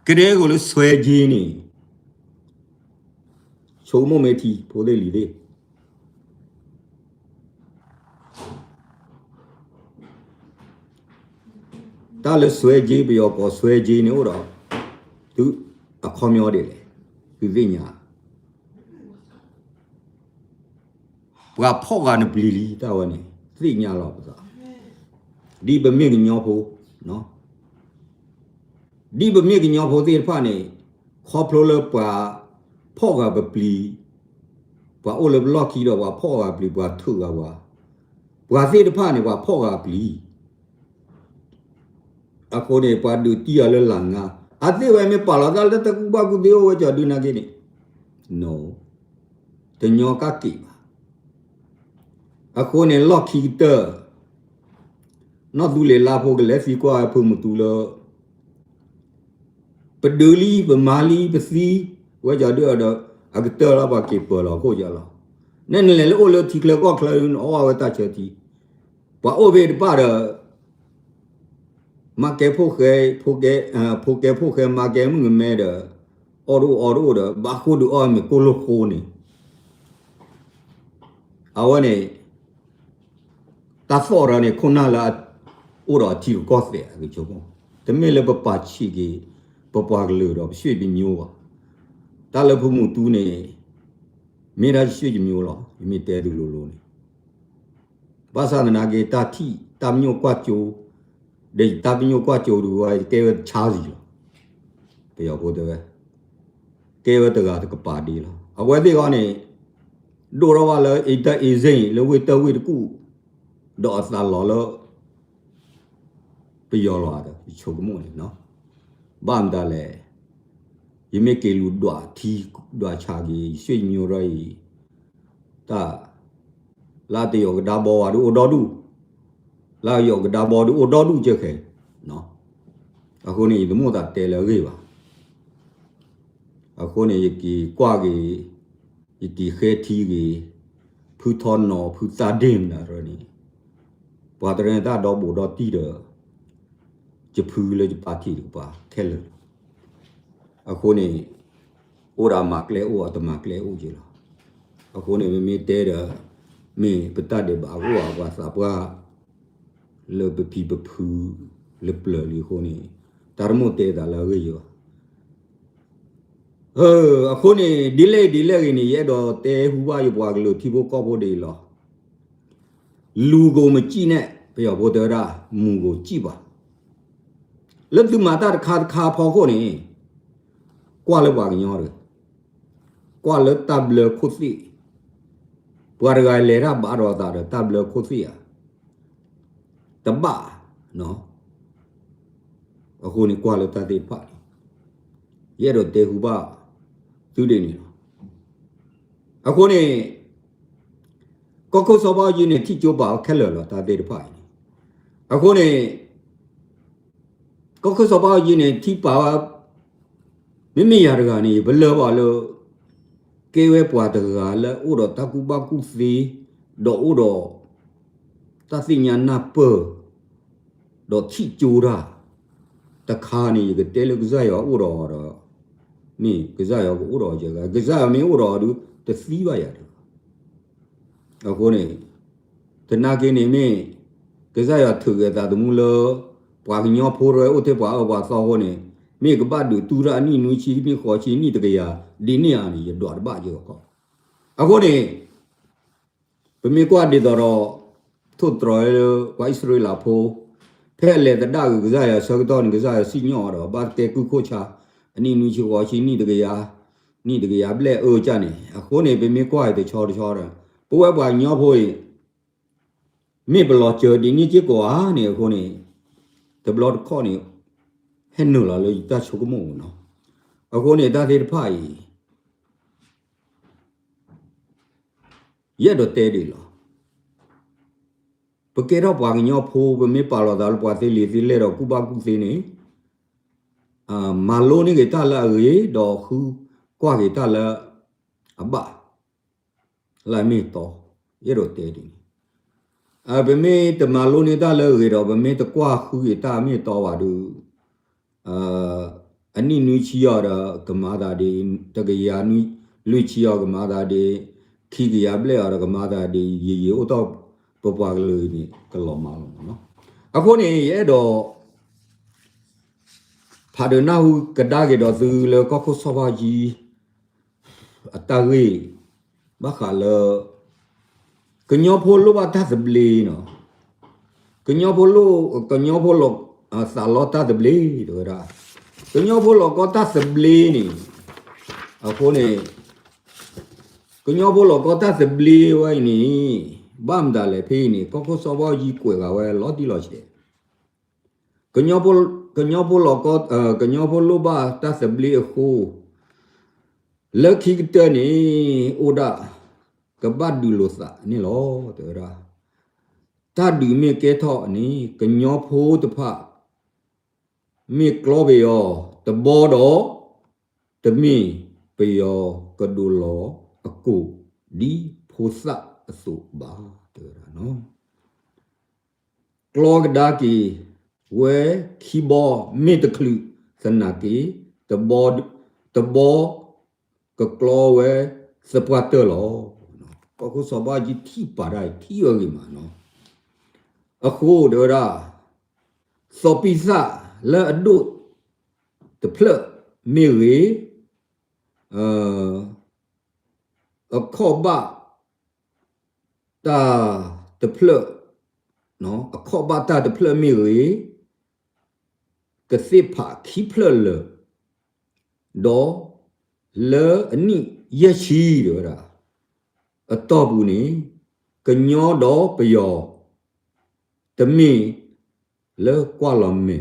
กระเดก็เลยสวยจีนี่ ချိုမမေတီဖိုးလေးလီလေးတာလဆွဲကြီးပြောပေါ်ဆွဲကြီးနေတော့သူအခေါ်မျောတယ်လေသူသိညာဘာဖောက်ကနေပလီလီတာဝနေသိညာတော့ပါဒီဗမေကညောဖို့နော်ဒီဗမေကညောဖို့ဒီဖာနေခေါ်ဖလိုလပါဖောက်ကပပလီဘာအိုလဘလော့ကီတော့ဘာဖောက်ကပလီဘာထူကဘာစီတဖာနေဘာဖောက်ကပလီအခုနေပါဒူတီရလလငါအသေးဝဲမပါလာတယ်တကူဘာကူဒီဝဲကြဒူနာကိနေ no တညောကကိပါအခုနေလော့ကီတာနော်သူလေလာဖို့ကလည်းစီကွာဖို့မတူလို့ပဒူလီပမာလီပစီဝဲကြတော့အကတလာပါကေပေါ်လာကိုကြလားနဲနဲလေအိုလိုတီကလကောကလန်အော်ဝတာချတီဘာအိုဘေပါတော့မကဲဖို့ခဲမကဲမှုမဲတော့အော်ရိုတော့ဘာခုဒူအော်မကိုလိုခိုနေအဝနေတာဖော်ရနေခုနလာအိုတော်တီကော့တဲ့ဒီချိုကောတမဲလည်းပပချီကြီးပပွားကလေးတော့ရွှေ့ပြီးမျိုးပါတာလဖမှုတူးနေမိရာရွှေ့မျိုးတော့မိတဲသူလိုနေဘာသာနာကေတာတိတာမျိုးကွာကျိုဒေတာမျိုးကွာကျိုတို့ကဲချားစီလို့ပြောဖို့တဲ့ကဲဝတကကပါဒီလားအဝဲသေးကနေဒိုရောလာအိတအေစိန်လဝေတဝေတကူတော့အသာလောလို့ပြောလာတယ်ချုပ်ကမို့နော်ဘာမှတလဲယမေကေလူဒွာတီဒွာချာကြီးရွှေမျိုးရိုင်းတာလာတေယောကဒါဘောဝါဒူအိုတော်ဒူလာယောကဒါဘောဒူအိုတော်ဒူချက်ခဲနော်အခုနေသမို့တာတဲလဲခဲ့ပါအခုနေယကီကွာကြီးယကီခဲတီကြီးဖူထော်နော်ဖူစာဒင်းနာရောနီဘာတရင်တာတော့ဘောတော့တီတော့ကျဖူလေပါတီလို့ပါခဲလေအခုနေအိုရာမကလေအိုအတမကလေအိုကြီးလားအခုနေမေတဲတယ်မေပတတ်တယ်ဘာဝါဘာသာပွားလေပပီပဖူလေပလလီခုနေတာရမိုတဲတာလာရရောအခုနေဒီလေကနေရတော့တဲဟူပါရပွားကလို့ထီဖို့ကောက်ဖို့တွေလောလူကိုမကြည့်နဲ့ပြောဘောတော်ရာမူကိုကြည့်ပါလက်သူမာတာခါဖော်ကိုနေကွာလဘာကညောရကွာလတဘလခုစီဘွာရဂိုင်လေရာဘာရောတာတဘလခုစီယာတဘာနော်အခုနေကွာလတတေပါရတော့တေဟူပါသူတွေနေအခုနေကောကိုစောပါကြီးနေထိကျိုးပါခက်လော်တာတေတပါအခုနေကောကိုစောပါကြီးနေထိပါမိမိရတကနေဘလောပါလို့ကေဝဲပွားတကလည်းဥတော်တကူပါကူစီတော့ဥတော်တသိညာနာပတော့ချိကျူရာတခါနေကတဲလကစားရောဥတော်တော့မိကစားရောဥတော်ကြကစားမင်းဥတော်သူတသီးပါရတယ်အခုနေတနာကင်းနေမင်းကစားရထုရတာတမူလို့ပွားကညောဖိုးရဲဥတေပွားအဘသာဟောနေမေကပတ်ဒူတူရာနီနူချီမိခေါ်ချီနီတကရာဒီနေအာနီတော့ဘာကြောကောအခုနေဘမေကွာဒီတော့ထုတ်တော်ဝိုင်းစရလာဖိုးဖဲလေတဒါကစားရဆောတော့ကစားရစီညောတော့ဘာတေကုခိုချာအနီနူချီခေါ်ချီနီတကရာဘလက်အိုကြနေအခုနေဘမေကွာတဲ့ချောတော့ဘဝဘွားညောဖိုးမေဘလောချေဒီနီချီကွာနေအခုနေတဘလောခေါ်နေဟဲ့နော်လာလို့တချို့ကမို့နော်အခုနေတာသေးတဖာကြီးရက်တော့တဲတယ်လားပကေတော့ဘာညောဖိုးဘမေပါလာတယ်ပွားသေးလေသေးလေတော့ကုပါကုသေးနေမာလိုနေကတလာရေတော့ခုကွာကတလာအဘလာမီတော့ရက်တော့တဲတယ်ဘမေတမာလိုနေတလာရေတော့ဘမေတကွာခုရတာမီတော့ပါတူအနိနူချီရတာကမာတာဒီတကရာနူ lui chi ya ma da de khi ki ya ble ya ma da de ye o to po pa le ni ka lo ma lo no a ko ni ye do pha de na hu ka da ge do su le ko ko so ba ji a ta ge ba kha le ka nyo pho lo ba ta se ble no ka nyo pho lo sa lo ta se ble do ra ka nyo pho lo ko ta se ble ni a ko ni ka nyo pho lo ko ta se ble wa ni ba m da le phe ni ko ko so ba ji kwe ga we lo ti lo che ka nyo pho lo ko ka nyo pho lo ba ta se ble ho le khi te ni o da ka ba du lo sa ni lo do ra ta du me ke tho ni ka nyo pho te pha me klo be yo te bo do te mi pe yo ka du lo a ku di pho sa su ba do ra no klo ga da ki we khi bo me te klu sana ki te bo ka klo we supporter lo ko ko so ba ji thi pa dai thi yo gi ma no a ko do ra so pi sa la adu te phle me ri a ko ba ta te phle no a ko ba ta te phle me ri ka se pha khi phle le do le ani ye chi do ra a to bu ni ka nyo do pe yo te mi le kwa la me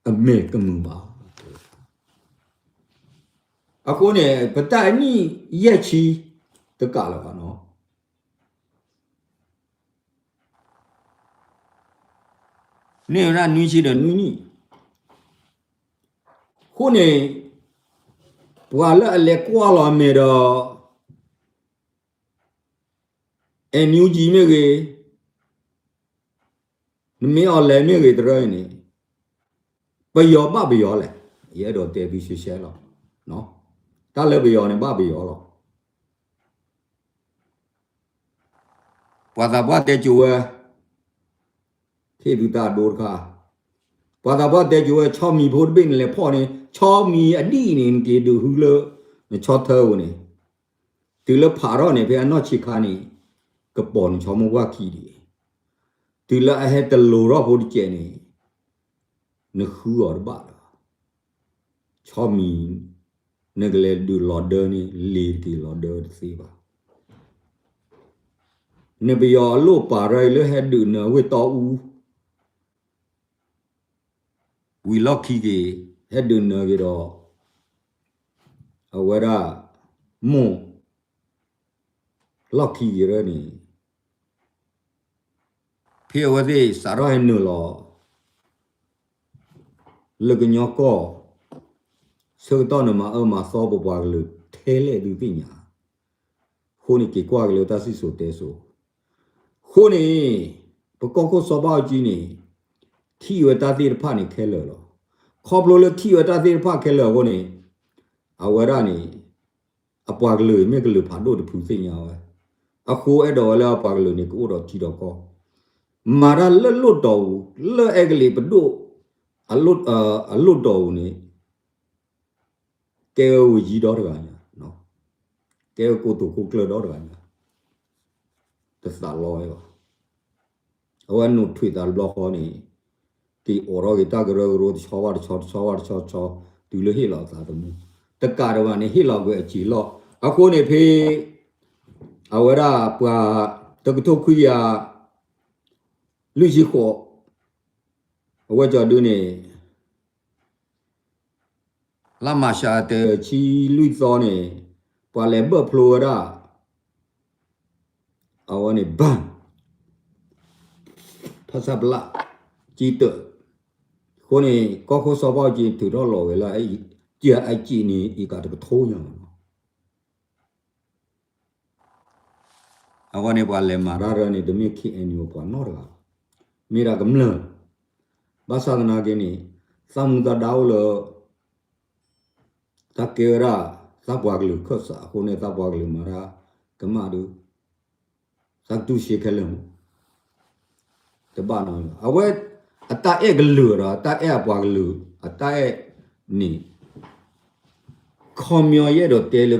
a me ka mu ba a ko ne pa ta ni ye chi te ka la ba no ne ra ni chi de ni ko ne wa la le kwa la me do en yu ji me ge me o le me ge de ni pe yo ba pe yo le ye do te bi shi she lo no ta le pe yo ne ba pe yo lo wa da ba te ju we thi du ta do kha wa da ba te ju we cho mi pho bin le pho ni cho mi a di ni ke du hu le cho tho ni tu le pha ro ni pe a no chi kha ni ka pon cho mo wa ki di tu le a he te lo ro pho di che ni ne khu or ba cho mi ne gle du lo de ni le ki lo de si ba ne be yo lo pa rai le he du ne we to u we lucky ge he du ne ge do a wa ra mo lucky ge re ni phe wa de sa ro he nu lo le ge nyo ko so to ne ma ma so bo ba le the le du pi nya ho ni ke kwa ge le ta si so te so ho ni bo ko ko so ba ji ni thi wa ta ti pha ni khe le lo kho blo le thi wa ta ti pha khe le ho ni a wa ra ni a pwa ge le me ge le pha do de phu si nya wa a kho e do la pwa ge le ni ko do ji do ko ma ra le lo do le e ge le ba do a lo do ni ke o ji do ga nya no ke ko to ko kle do ga nya ta sa lo yo awan no thwi da lo ho ni ki oro ki ta ga ro cho wa cho tu le hi la sa to mu ta ka ro wa ni hi la ko a ji lo a ko ni phe a wa ra pwa ta ko to khu ya lu ji kho a wa ja du ni la ma sha te chi lu zo ni pwa le ba phlo ra a wa ni ban pha sa bla ji te ko ni ko ko so ba ji tu do lo we la ai ji ai ji ni i ka de tho nya a wa ni pwa le ma ra ra ni de mi ki en yo pwa no ra mi ra gam le ba sa na ke ni sa mu da da lo ta ke ra sa bwa glu khosa khone sa bwa glu mara kama du sa tu she khalum te ba no awe ata e glu ra ata e bwa glu ata e ni khomyo ye do te le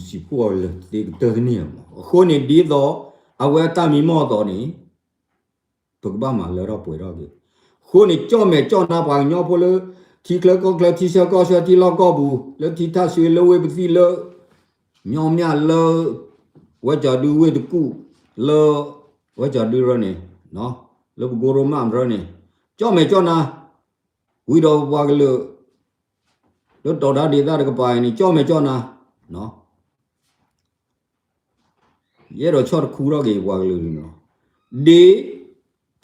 si po le te te ni mo khone di do awe ta mi mo do ni tu ba ma le ro pwe ro ge khone cho me cho na bwa nyo po le ti kle ko kle ti se ko se ti lo ko bu le ti ta sui le we bi le myo mya le we ja du we de ku le we ja du ro ni no le go ro ma ro ni cho me cho na wi do bwa ge le to da de da de pa ni cho me cho na no ye ro chot khu ro ge bwa ge le no de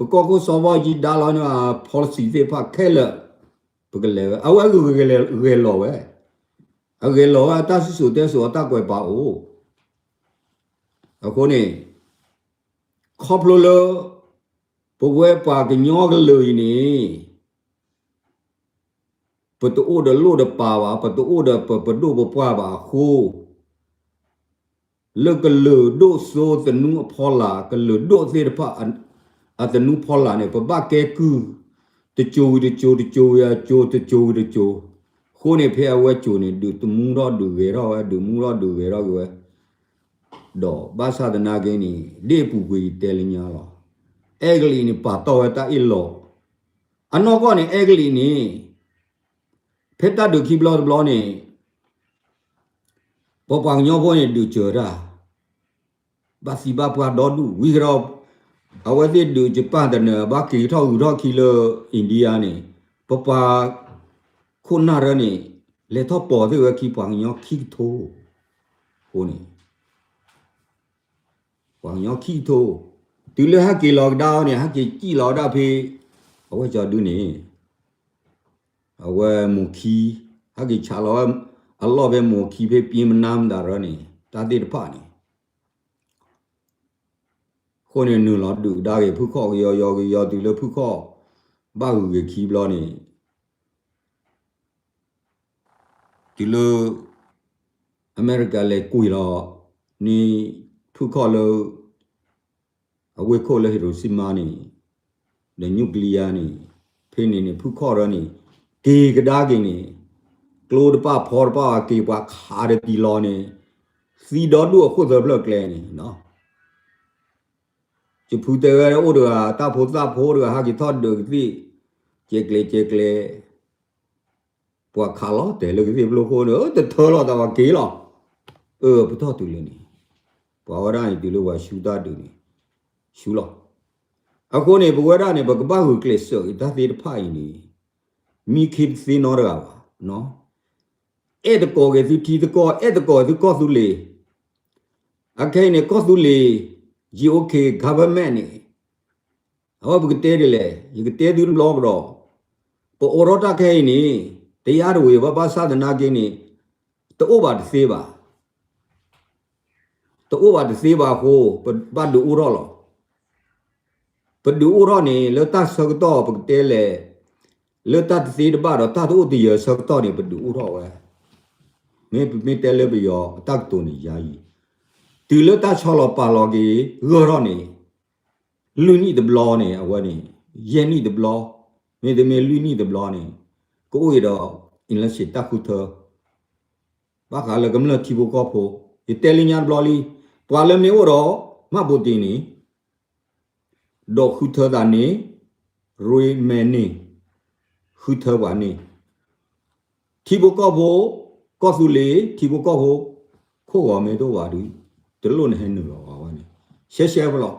bu ko ko so ba ji da la na policy de pa khe le bu ge le awa ge lo we a ge lo a ta su de so ta kwe pa o a ko ni khop lo lo bu we pa ge nyo ge le niပတ်တူဒလိုဒပါဝါပတ်တူဒပဒိုဘပွားပါခိုလကလဒိုဆိုတနူဖောလာကလဒိုသေရပါအတနူဖောလာနေပပကဲကူတချိုယာချိုတချိုခိုနေဖဲဝဲချိုနေဒူတမူတော့ဒူဝဲတော့ဒူမူတော့ဒူဝဲတော့ဝဲတော့ဘာသာဒနာကင်းနေဒေပူကွေတဲလညာလောအဲဂလီနေပါတော့တာအီလောအနောကနေအဲဂလီနေဖက်တာဒူခိဘလောဘလောနေပပညောဘောနေဒူချေရာဘာစီဘာပွားဒေါ်ဒူဝီရောအဝဲတိဒူဂျပန်တနဘာကီထောက်ရောခီလောအိန္ဒိယနေပပခုနာရနေလေတော့ပေါ်သေးဝခီပန်ညောခီထိုးဟိုနေပန်ညောခီထိုးဒီလေဟာကီလော့ဒေါင်းနေဟာကီကြည်လော်ဒါဖေအဝဲကြော်ဒူနေအဝဲမူခီဟာကီချာလောအလောပဲမူခီဖေပြင်းမနမ်ဒါရနေတာတိတဖာနေခိုနေနူလောဒူဒါကေဖုခော့ယောဒီလဖုခော့ဘာဟုကေခီဘလောနေဒီလိုအမေရိကလေကွေလောနီဖုခော့လောအဝဲခော့လေဟီရိုစီမာနီလေနျူကလ িয়ার နီဖေနေနေဖုခော့ရနီဒီကဒါကင်းနေကလိုဒပါဖော်ပါကေပါခါရတီလောနေစီဒေါ်ဒူအခုသဘလကလဲနေနော်ကျဖူတဲရအိုဒာတာဖိုတာဖိုရဟာကီထော့ဒူဒီဂျက်ကလေပွာခါလောတဲလကီဘလိုခိုနော်တထောလောတာကေလောပထော့တူလနေပွာဝရဒီလိုဝရှူတာတူနေရှူလောအခုနေဘဝရနေဘကဘာဟုကလစ်ဆိုဒါသေးတဖိုင်နေမိခိစီနော်ရပါနော်အဲ့တကောကေစီတကောအဲ့တကောသူကောသူလေအခိုင်နေကောသူလေ GOK government နေဟောဘကတဲတယ်လေဒီကတဲသူလောကတော့ပေါ်အော်ရတာခိုင်နေတရားတွေဘာသာသနာကင်းနေတိုးပါတသေးပါဟိုဘာဒူဥရောလောပဒူဥရောနေလတဆကတော့ဘကတဲလေလတတ်စီတပါတော့တတ်ဦးတရစတော့နေဘဒူဥရောဝဲမေတဲလေဘယောအတက်တူနေယာယီဒီလတချောလပါလောကြီးရောနေလူနီဒဘလောနေအဝနေယန်နီဒဘလောမေလူနီဒဘလောနေကိုရတော့အင်လက်ရှိတခုသဘာခါလကမလတီဘကောဖိုဒီတဲလီညာဘလောလီပွာလမေဝရောမဘူတီနီဒေါခုသဒါနေရွေမဲနေခုသဝါနေတီဘကောဖိုကောစုလေတီဘကောဖိုခိုးဝမဲတော့ပါဒီတလို့နေဟဲ့နော်ဝါနေရှဲဘလော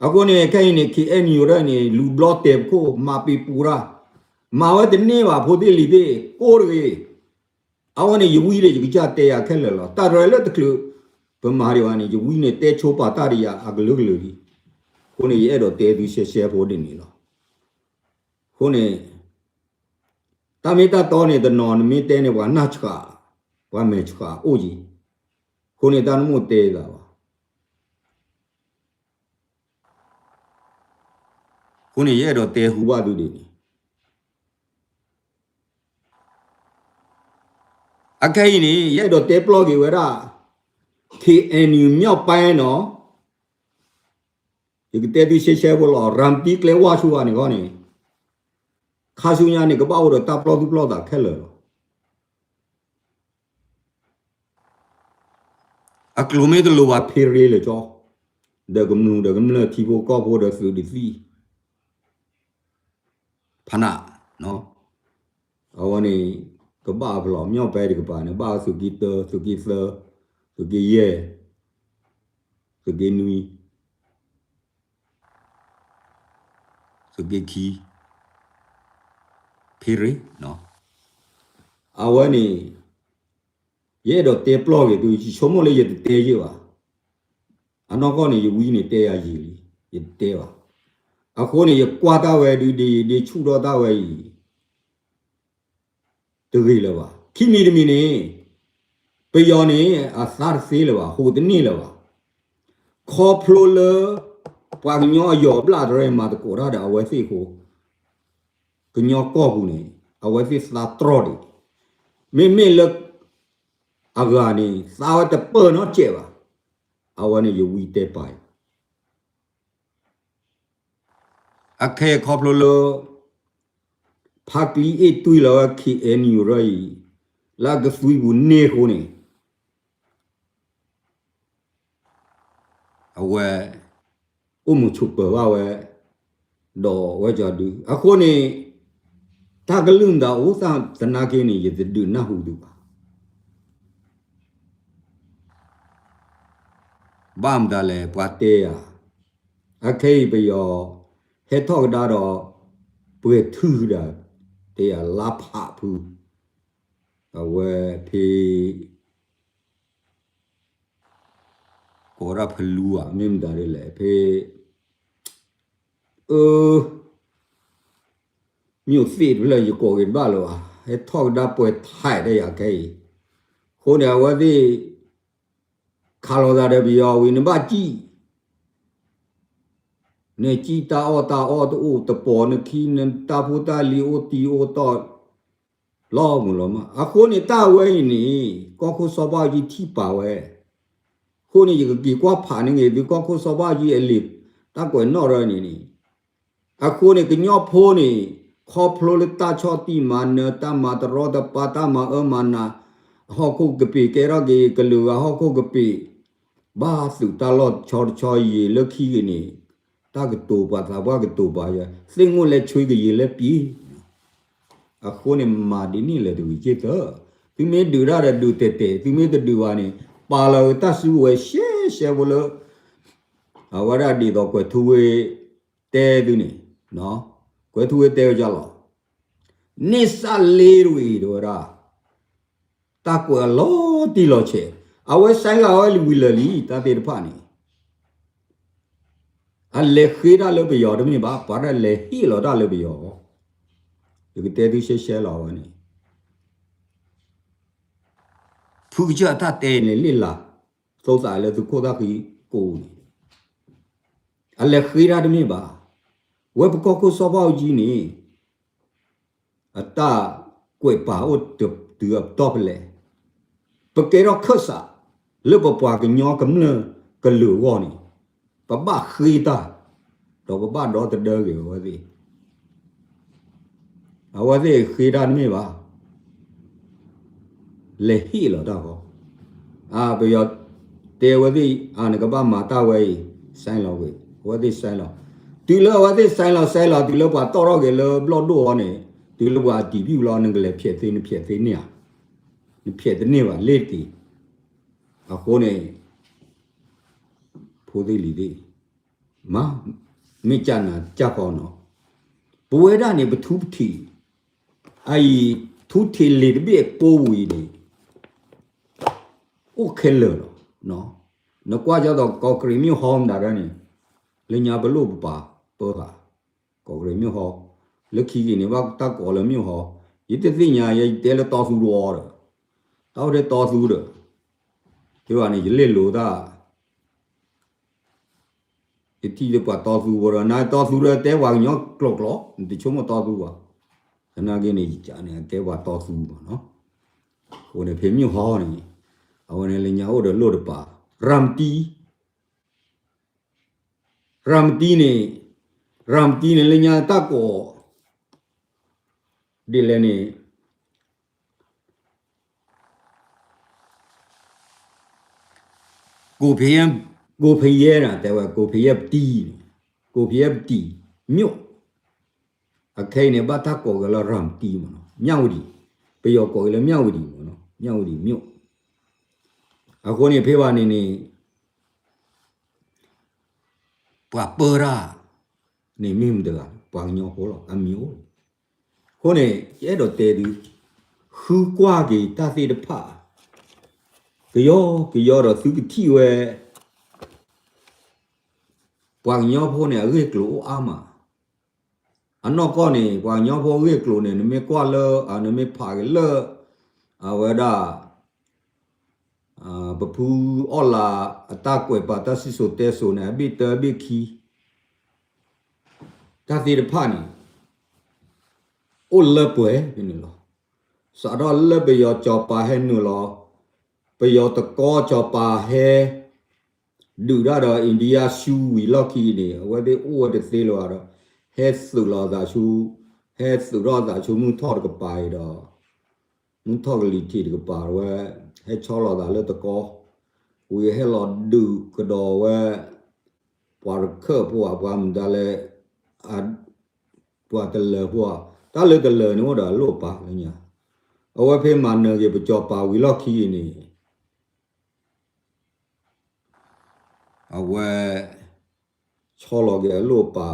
အခုနေခိုင်နေ KN ရနေလူဘလော့တေကိုမာပီပူရာမာဝတ်နေပါဖိုတိလီတေကိုရေအဝနေယဝီလေကြတဲရခက်လောတာရလက်တကလူဗမာရီဝနေယဝီနေတဲချိုးပါတာရီယာအကလုကလူဒီခုနေရဲ့တော့တဲသူရှဲဖိုတင်နေလောခုနေတမေတာတော်နေတဲ့နော်မင်းတဲနေဘာနာချကာဘာမဲချကာအိုကြီးခုနေတာနမိုတဲတာပါခုနေရဲ့တော့တဲဟူပါသူတွေ Okay ni ye do te blog we ra KNU မြောက်ပိုင်းနော်ဒီကတဲ့ဒီရှေရှဲဘလောရမ်ပီကလေဝါရှူကနေကောနေခါရှူညာနေကပောက်တော့တပ်ပလော့သူပလော့တာခက်လောအကလိုမီတလိုဝါဖေရီလေချောဒဂမနူဒဂမလတီဘိုကောဘောဒဆူဒီစီဖနာနော်အဝနေကဘာဘလောမြောက်ပဲဒီကပါနေဘာစုကီတစုကီဆာစုကီယေစုကီနူီစုကီခီဖေရီနော်အဝနေye do te plog ye tu chomo le ye te ye wa ano ko ni ye wi ni te ya yi li ye te wa a ko ni ye kwa ta we di chu do ta we yi tu ri le wa ki mi de mi ni pe yo ni a sar se le wa ho de ni le wa kho phlo le pwa nyo yo bla de ma de ko ra da we se ko nyo ko bu ni a we se sla tro di me le agani sawa te pe no cheba awane ye wi te pai akhe khoplo lo phakli e tui lo khi enu rai la ga sui bu ne ko ne awe umu chu pe wa we do we ja du akho ne ta ga lun da o sa tana ke ni ye du na hu du ba bam da le pwa te ya akhei pe yo he thok da do pwe thu da te ya la pha phu awe phi ko ra phlu a mim da le phi miu fit le yo ko ge ba lo he thok da pwe thai da ya kai ko ne wa diခါလောသာတဲ့ပြောဝိနဘကြည့်နေကြည်တာအောတူတပေါ်နခီနတာဖူတာလီအိုတီအိုတော့လောမလောမအခုနေတာဝဲနေကောခုစောပါကြီးထိပါဝဲခုနေကြီးကွာဖာနေငယ်ဒီကောခုစောပါကြီးအလီတကွယ်နော်ရနေနေအခုနေကညောဖိုးနေခေါပလိုလတာချောတီမနတမတရောတပတာမအမနာဟောခုကပိကေရဂေကလူဟောခုကပိဘာစုတလော့ချောချောရီလခီကနေတကတူပါသာဘာကတူပါရစင်ငုလက်ချွေးကြီးလက်ပြီးအခုနေမာဒီနီလေတူကြည့်တော့သူမေဒူရတဲ့ဒူတဲတဲသူမေတဒူဝါနေပါလောတဆူဝဲရှဲရှဲဘလို့အဝရဒီတော့ကွယ်သူဝဲတဲသူနေနော်ကွယ်သူဝဲတဲကြလောနိစလေးတွေတော့ရာတကွယ်လောတီလောချေအဝဲဆိုင်လာဝဲလူဝီလလီတာတေတဖာနေအလေခေရလဘယောဒမီဘာပါရလေဟီလောဒါလဘယောဒီကတဲဒီရှဲရှဲလာဝနေဖူကြတာတဲနေလီလာသောစားလေသူခိုတာခီကိုနေအလေခေရဒမီဘာဝဲပကောကိုစောပေါကြီးနေအတာကွေပါအိုတတူအတော့လေပကေရခဆာလေပပွားကညောကမလကလူဝနီပပခိတာတော့ပပတော့တဒကေဝစီအဝစီခိတာနမေပါလေဟီလောတော့အာဘယောတေဝစီအာနကပမာတာဝဲဆိုင်လောဝေဝစီဆိုင်လောဒီလောဝစီဆိုင်လောဒီလောပါတော့ရောကေလောဘလော့တော့ဟောနေဒီလောပါတီပြူလောနကလေဖြစ်သေးနေဖြစ်နေတဲ့နေပါလေတီအခုနေဖိုးသေးလီသေးမမိချနာကြပေါ်နော်ဘဝရနေပထုပတိအိထုတီလီဘေပိုးဝီနေโอเคလောနော်နကွာကြတော့ကောကရီမျိုးဟောင်းတာကနေလညာဘလို့ပါပေါ်တာကောကရီမျိုးဟောလက်ခီကနေဘာတက်ကောလမျိုးဟောရတဲ့သိညာရဲ့တဲလတော်စုရောတော့တဲ့တော်စုတော့ဒီကနေလေလို့တာဒီတီးပတ်တော်စုရောနာတော်စုရတဲဝါညောကလောကလောဒီချုံမတော်စုပါခဏကနေကြာနေတဲဝါတော်စုပါနော် ကိုနေဖေမြို့ဟောနေအဝနေလညာဟုတ်တယ်လို့တပါရမ်တီနေလညာတက်ကိုဒီလည်းနေကိုဖေးရတာတဲ့ဝကိုဖေးရတီမြို့အခိုင်နေဘာတက်ကိုကလရမ်တီမနော်မြောက်ဒီပယောကိုလည်းမြောက်ဒီမနော်မြောက်ဒီမြို့အခုနေဖေးပါနေပွာပရာနေမိမတကပွာညောဟောလအမျိုးခုနေရဲတော့တဲဒီခူကွာကြီးတသိတဖကြောတော့သူကတိဝဲပွာညောဖို့နေရဲကလိုအာမအနောကောနေပွာညောဖို့ရဲကလိုနေနမေကွာလောနမေဖာလောအဝဒါပပူအော်လာအတကွယ်ပါတဆီဆိုတဲဆိုနေဘီတဘီခီတသိတဖနီအိုလပွဲနေလောစာတော့လဘယောချပါဟဲနူလောပယောတကောချပါဟဲဒူရတော့အိန္ဒိယရှူဝီလော်ကီနေဝဲဒီအိုဝဲသေးလောတော့ဟဲဆူလောသာရှူဟဲဆူရောသာရှူမှုထော်ကပိုင်တော့မှုထော်ကလီတီကပါဝဲဟဲချောလောသာလေတကောဝီဟဲလောဒူကတော့ဝဲပွားခပွားဘာမဒါလေအပွားတလေပွားတာလေတလေနော်ဒါလို့ပါလညာအဝဲဖေးမနကေပကြောပါဝီလော်ခီနေအဝဲချောလောကေလို့ပါ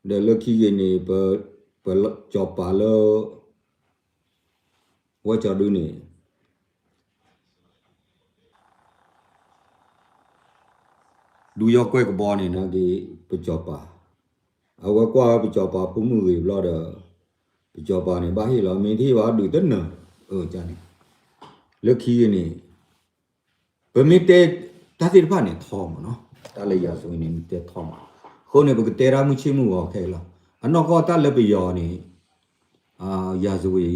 เดลคีนี่เปจอปาลว่าจะดูนี่ดูยอกก้อยกบอนี่นะที่ปจอปาเอาว่ากว่าปจอปาปุ้มือรอดปจอปานี่บ้าให้เรามีที่ว่าดูต้นเนอะจ้านี่เลคีนี่เปิดมีเตตาสิผ่านนี่ทอมเนาะตาเลยยาสวยนี่มีเตทอมခုနေဘကတေရာမှုချင်းမှုဟောခဲလားအနောကောတလက်ပယောနေရာဇဝေ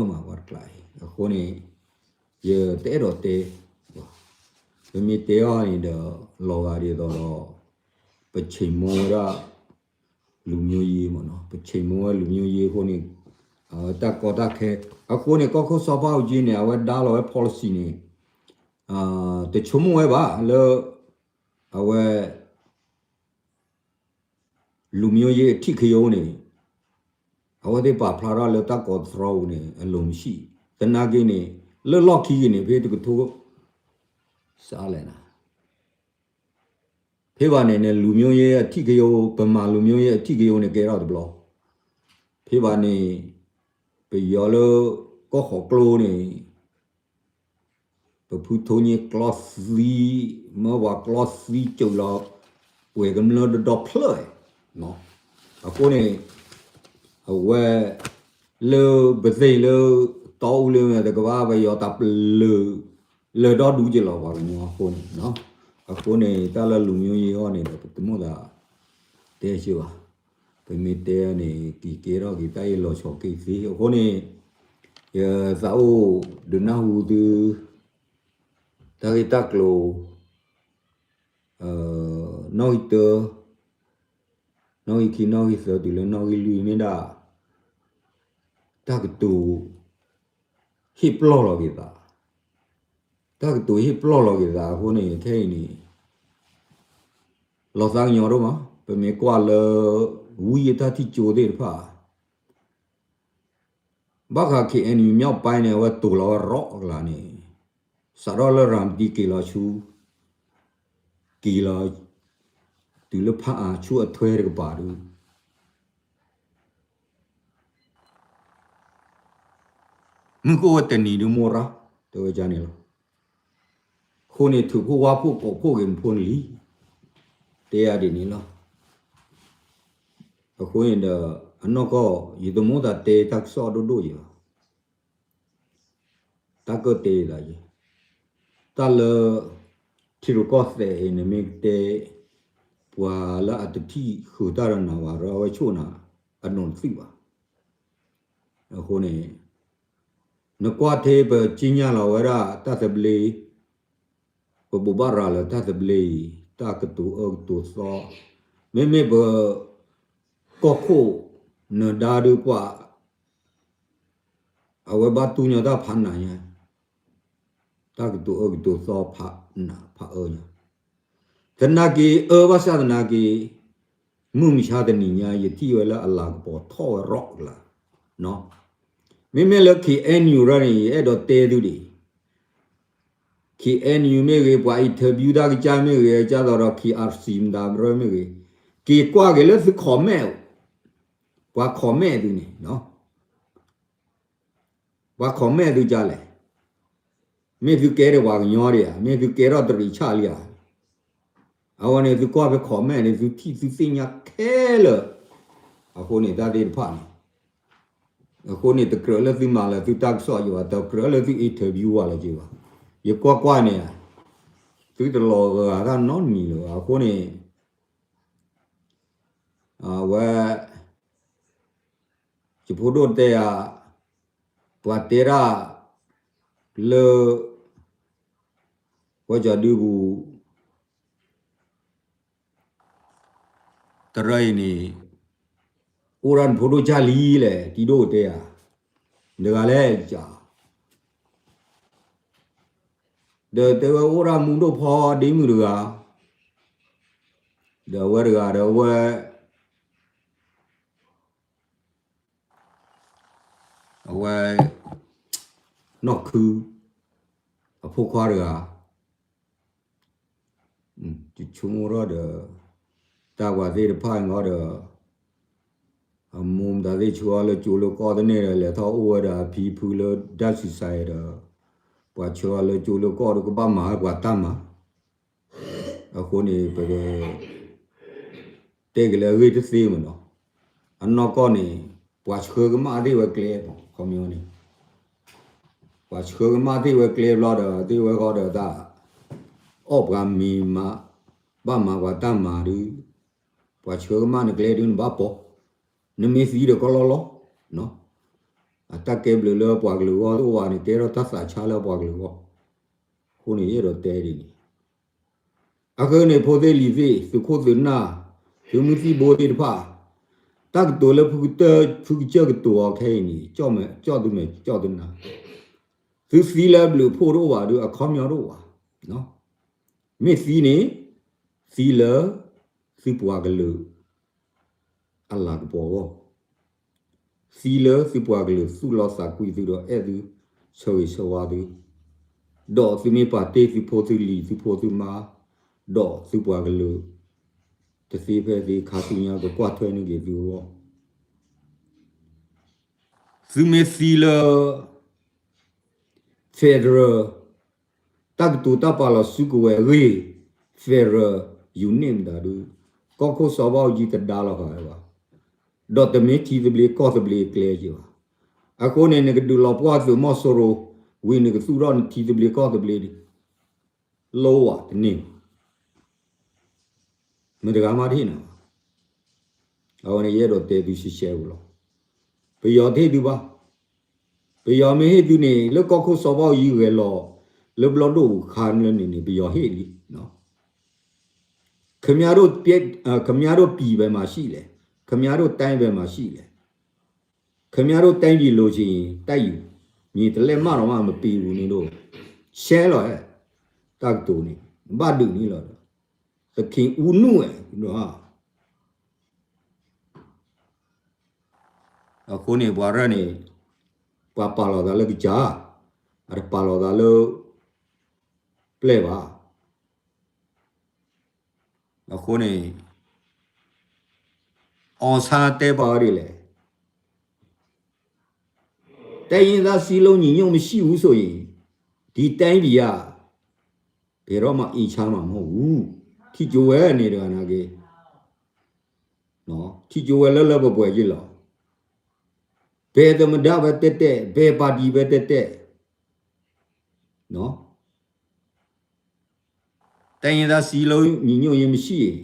မှာဝတ်လိုက်ခုနေရတဲတော့တဲဘမီတေယောနေတော့လောဂါရီတော့ပချိန်မောရလူမျိုးရေးမနော်ပချိန်မောလူမျိုးရေးခုနေတက်ကောတက်ခဲအခုနေကောခောစောပေါကြီးနေဝဲဒါလော policy နေတချုံမဝဲပါလောအဝဲလူမျိုးရေးအထိခရုံးနေအဝတိပါဖလာရလတကောသရောနေအလုံးရှိတနာကိနေလော်လော်ခီနေဖေးတကထိုးစားလဲနာဖေးပါနေနဲ့လူမျိုးရေးအထိခရုံးဗမာလူမျိုးရေးအထိခရုံးနေကြတော့ဘလောဖေးပါနေပယောလောကောခေါကလိုနေပဖူထိုးနေကလော့စီမဝါကလော့စီကျလောဝေကမလောဒပလေနော်အခုနေအဝဲလေဘသိလေတောင်းလေတဲ့ကဘာပဲရောတပ်လေတော့ဒူးကြလောပါညောခုနေနော်အခုနေတာလလူမျိုးရေးဟောနေတယ်တမို့တာတဲရှိပါဗမေတဲနေဒီကေတော့ဒီတိုင်လောချောကိစီအခုနေရဇာအိုဒနာဟူဒီတာရီတက်လိုနို့တနော်ခီနော်ဟီဆိုဒီလနော်ဟီလူနေတာတကတူဟိပလောလောကေတာတကတူဟိပလောလောကေတာခုနေခဲနေလောဆောင်ညောတော့မပမေကွာလဝီယတာတိချိုတဲ့ဖာဘာခခေအန်ယူမြောက်ပိုင်းနေဝတ်တူလောရော့လာနေစရောလရမ်ဒီကီလာချူကီလာဒီလဖာချူအထွဲရကပါဘူးမကိုတနီဒမိုရာတော့ကြနေလို့ခုနေသူကိုဝါဖို့ပေါ်ဖို့ကင်ဖွန်လီတရားဒီနေလို့အခုရင်တော့အနောကောဒီဒမိုတာတေတက်ဆောဒိုဒိုရတကတေလာကြီးတလတီရကောစေနေမီတေပွာလာအတတိခူတာရနာဝါရောချိုနာအနုံသိပါအခုနေ nó qua thế bờ chi nhà là vậy ra ta sẽ beli bờ bù bà ra là ta sẽ beli ta cái tụ so mấy bờ có khô nó đa được qua ở vậy ba tu nhà ta phản này nha ta cái tụ so phá nhá thế nào cái ba sao thế nào cái mùng sao thế này nhá vậy thì vậy là Allah bỏ thọ rọ là nó mấy là khi anh yêu ra này ở đó tê đủ đi khi anh yêu mấy cái qua interview đó cái cha mấy cái cha đó khi RC đó rồi mấy cái khi qua cái lớp khó mẹ qua khó mẹ đủ này nó qua khó mẹ đủ cha lại mấy thứ kia là qua cái nhỏ đi à mấy thứ kia là từ cha đi à à này thứ qua cái khó mẹ này thứ thi thứ sinh nhá thế là à cô này ta đi phản cô này tự cỡ là thứ mà là thứ tác so gì vậy tự cỡ là thứ interview là gì vậy giờ qua này thứ tự lo ra nó nhiều à cô này à và chỉ phụ đôi thế à và thế ra lơ và giờ đi bu cái này Uran phụ đôi cha lý lệ đi đôi thế à được lẽ chả được thế Uran muốn đâu phò đi mới được à được vậy nó cứ phụ khoa được à chỉ chung ra được ta qua đây được phải ngó được mồm ta đây chua là chua là có cái này là thao uo là phi phu là đa sự sai đó qua chua là chua là có được ba má qua tam má ở khu này bây giờ đây cái là người thứ gì mà nó anh nó con này qua chua cái má đi qua kia không nhiều này qua chua cái má đi qua kia lo đó đi qua có được ta ốp cái mì mà ba má qua tam má đi qua chua cái má này kia đi nó bắp bỏ nó mới gì được có lo nó ta kêu lừa bạc lừa tôi vào này thế rồi ta xả cha lừa bạc lừa khu này rồi tệ đi cái này phô thế lý gì sự khó xử na sự mới gì bố đi phá ta cáiตัวแล้วphụ chơi cáiตัวcái này cho tôi na sự xí là lừa phô đâu vào được không nhau đâu vào nó mấy xí này xí là sự bạc lừa Allah cái bỏ xí lỡ xí bùa cái lỡ su lo sa quy thứ đó ấy thứ chơi qua thứ đó xí mấy bà tê xí phô thứ lì xí phô thứ má đó xí bùa cái lỡ thế xí về xí khá xí nhau cái quạt thuê nó cái thứ đó xí mấy xí lỡ federal ta cái tụ ta bảo là su cái gì federal union đó được có số bao nhiêu cái đa là phải không đó thì mấy chi thì bị có thì bị clear chứ à cô này cái đồ lót qua từ mỏ soro vì cái số đó thì bị có thì bị đi low à thì nín mình được làm gì nào à này giờ đó thì tôi sẽ share rồi bây giờ thế đi ba bây giờ mấy hết đi này lúc có số bao nhiêu cái lúc lo đồ khăn lên này bây giờ hết đi nó khám nhà đồ pi về mà xí lệ khám nhà đồ tay về mà xí lệ khám nhà đồ tay gì lo gì tay gì nhìn thấy lên mà pi vụ này đồ share rồi tác tổ này ba đường này rồi thực hiện unu ấy đó à cô này bảo ra này pa lo đó là cái cha à pa lo đó là play ba à cô này ông sa tế bảo đi lệ tại vì ta xí lâu nhìn nhau mới xí hú rồi thì tại vì à bây giờ mà ý cha mà hú thì chú ấy này đó là cái nó thì chú ấy là bao nhiêu là bây giờ mình đã về tết bây giờ đi về tết nó tại vì ta xí lâu nhìn nhau mới xí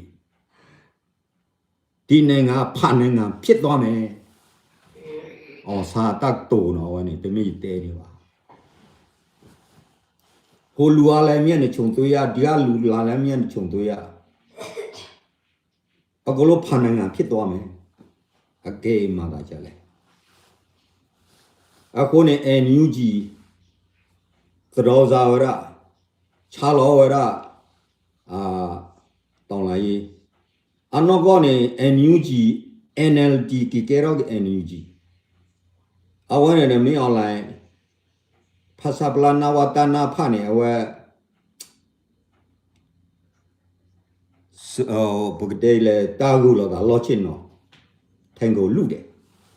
đi này ngà phản ngà phiết đó này sa tác tổ nó này tôi mới tệ đi vào ဟိုလူအားလည်းမြက်နေခြုံသွေးရဒီကလူလာလည်းမြက်နေခြုံသွေးရအကလို့ဖန်နိုင်ငံဖြစ်သွားမယ်အကဲမှာသာကြလဲအခုနေအန်ယူဂျီသရောဇာဝရချာလောဝရတောင်းလာရေးအနောကောနေအန်ယူဂျီ NLD ကကဲရောအန်ယူဂျီအဝဲနေမင်းအွန်လိုင်းဖာစာပလာနာဝတနာဖာနေအဝဲပုဂတေးလေတာဂူလောကလောချင်းနော်ထိုင်ကိုလူတယ်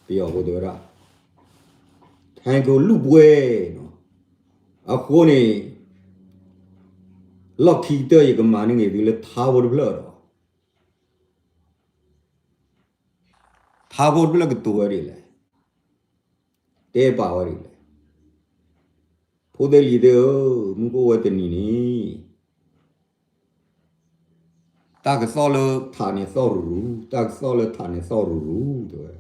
ပြောဘုဒ္ဓရထိုင်ကိုလူပွဲနော်အခုနေလော်ခီတဲရကမာနေဒီလေထားဘုဒ္ဓလောထားဘုဒ္ဓလောကတူရည်လေတဲပါဝရည်လေဖိုးတယ်လီတဲ့မူကိုဝတ်တနီနီတာကစောလထာနေစောရူတာကစောလထာနေစောရူတဲ့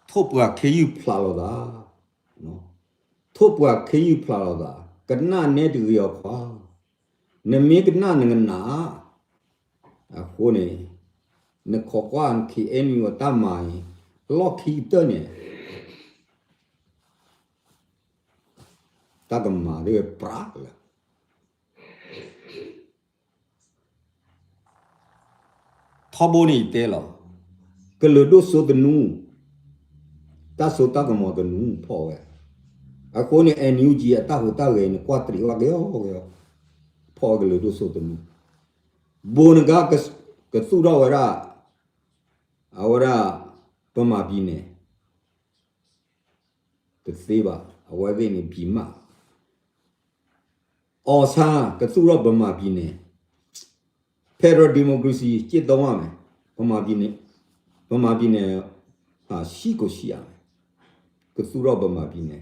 ထို့ပွားခေယူဖလာလောတာနော်ထို့ပွားခေယူဖလာလောတာကနနဲ့တူရောခွာနမေကနငနာအခုနေနခောကွန်ခီအန်ယူတမိုင်လော်ခီတနေတကမာရေပရာလာထဘိုနီတဲလောကလဒိုဆိုဒနူတဆုတကမောဒနူဖောဝဲအခုနေအန်ယူဂျီအတဟူတရေနကွာတရီဝဂေယောဖောကလဒိုဆိုဒနူဘုန်ကကစုတော်ဝရအဝရပမာပြည်နေကစေးပါအဝဲသိနေပြီမအော်ဆာကစုတော်ပမာပြည်နေဖက်ဒရယ်ဒီမိုကရေစီကျင့်သုံးရမယ်ပမာပြည်နေရှိကိုရှိရမယ်ကစုတော်ပမာပြည်နေ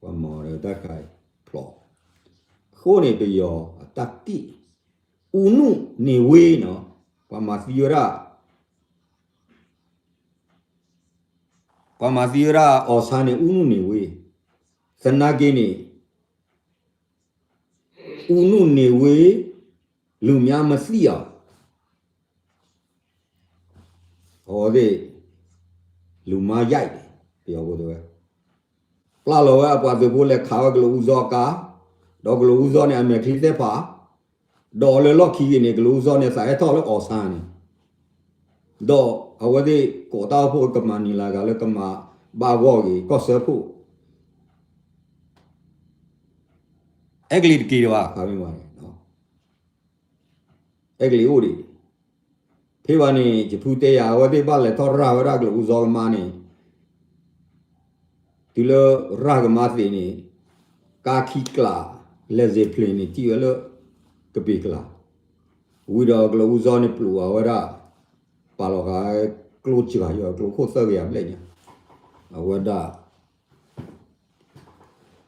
ဝမောရတခိုင်ဖလောခိုးနေပြရောတတိဥနုနေဝေးနော်ပမာစီရပမာစီရအော်ဆာနေဥနုနေဝေးစနာကိနေဥနုနေဝေးလူများမသိအောင်ဟောတဲ့လူမရိုက်တယ်ပြောဖို့တော့ပလာလောအပွားတဲ့ဘိုးလက်ခါကလူဇောကာတော့ကလူဇောနဲ့အမေခီတဲ့ပါဒေါ်လော်ခီနေကလူဇောနဲ့ဆိုင်တော့လောအော်ဆာနေတော့အဝဒီကိုတောက်ဖို့ကမနီလာကလည်းကမဘာဝော်ကြီးကော့ဆာဖို့အဂလီကီရောခါမိပါတယ်နော်အဂလီဦးဒီဖေဝနီဂျပူတေယာဝဒီပါလေတော်ရာဝရကလူဇောမနီဒီလိုရာဂမသိနေကာခီကလာလေဇေပလီနီတီရလကပိကလာဝီတော်ကလူဇောနေပလူဝရပါလောကကလုချီကရောကလုခိုဆရရမလဲညာအဝဒ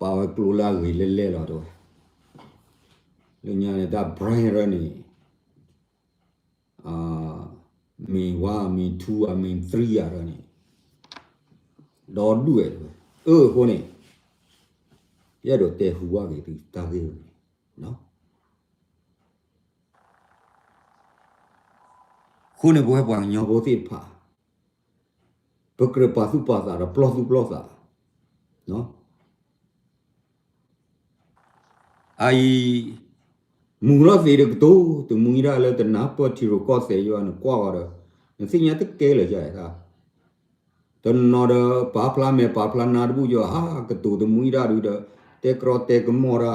ပါဝကလုလာဝီလဲလဲတော့လူညာနေတာဘရိုင်းရနီမီဝါမီ2အမီ3ရနီဒေါ်ဒူရဟိုနေရတော့တဲဟူဝါကြီးတာကြီးနော်ခုနေဘောပွားညောဘောတိဖာပကရပါစုပါတာပလောစုပလောစာနော်အိုင်မူရသေးတဲ့တော့သူမူရလည်းတနာပေါ်ချီရောကောဆေယောနကွာရစညာတကဲလေကြရတာတနော်ရပါပလာမေပါပလာနာဘူးယောဟာကတူတမူရရူတဲ့ကရောတဲ့ကမောရာ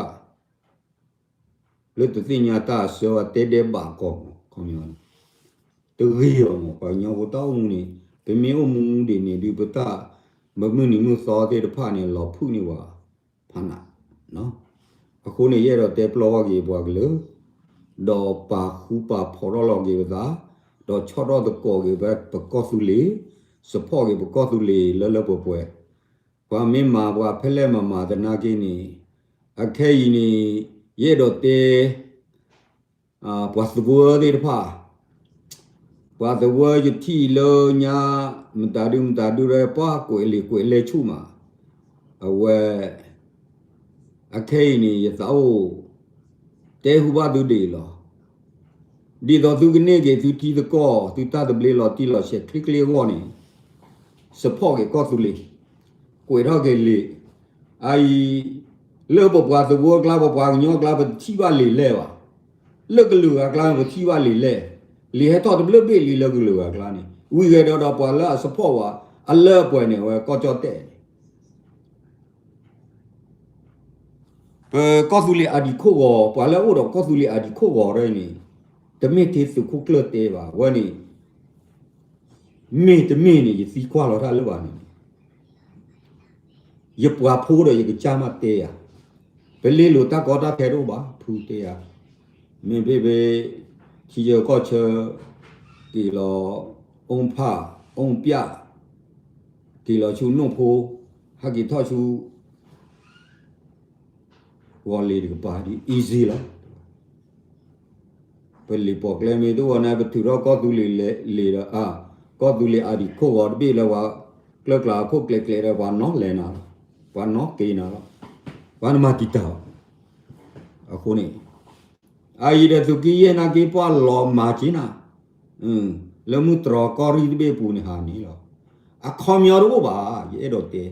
လွတ်စညာတာဆောတဲ့တဲ့ဘာကောခေါင်းယောတရီရောပညာဝတောင်းနေဗမေအမှုတွေနေဒီပတာမမနီမှုစောတဲ့ဖာနေလောဖုနေဝါဖနာနော်အခုနေရတော့တေပလောကြီးပွားကလေးဒေါ်ပါခုပါဖော်လောကြီးပါဒေါ်ချောတော့တကောကြီးပဲပကောစုလီစဖောကြီးပကောစုလီလလပပွဲဘာမင်းမာဘွားဖဲလဲမမာတနာကိနေအခဲကြီးနေရတော့တေပွားစဘူတဲ့ဖာ Qua the word you tea lo nya mtadu re pa ko le chuma. Awe akei ni ya tao te hu ba du de lo. Đi đó tu cái này cái tu ti the co tu ta the ble lo ti lo se click le wo ni. Support cái co tu le. Ko ra cái le. Ai lơ bo qua the word la bo qua nyo la bo chi ba le ba. Lơ cái lửa la bo chi ba le. Li he to the ble be li lơ cái lửa la ni. Wi ge đó pa la support wa a lơ po ni wa ko cho te. Có tu le adi ko go pa la o do có tu le adi ko go re ni. The me te su ku kle te ba wa ni. Me te me ni si kwa lo tha lo ba ni. Ye pwa pho do ye ke cha ma te ya. Be le lo ta ko ta the do ba phu te ya. Me be chi je ko che ti lo ong pha ong pya ti lo chu no pho ha ki tho chu wa le de ba di easy la. Peli pok le me do na be tu ro ko tu le ra a ko tu le a di ko wa be la wa kla kla ko kle kle ra wa no le na wa no ke na wa na ma ti ta a ko ni ai de tu ki ye na ki pa lo ma chi na le mu tro ko ri be pu ni ha ni lo a kho myo ro ba ye do te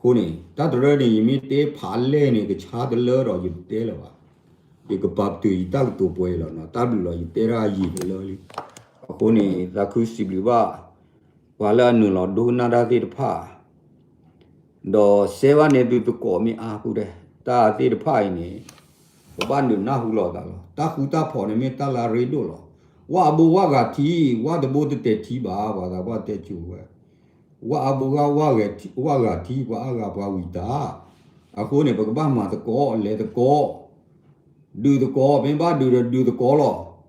ko ni ta do re ni mi te pha le ni ke cha de le ro yu te lo ba ye ko pap tu i ta tu pwe lo na ta bu lo yi te ra yi de lo li ko ni la khu si bli ba wa la nu lo do na da te pha do se wa ne tu ko mi a pu de ta te pha ni ba nu na hu lo da lo ta khu ta pho ne me ta la re do lo wa bu wa ga ti wa de bo te ti ba da ba te chu we wa bu ga wa ga ti wa ga ba wi ta a ko ne ba ba ma de ko le de ko do the call, member do the call.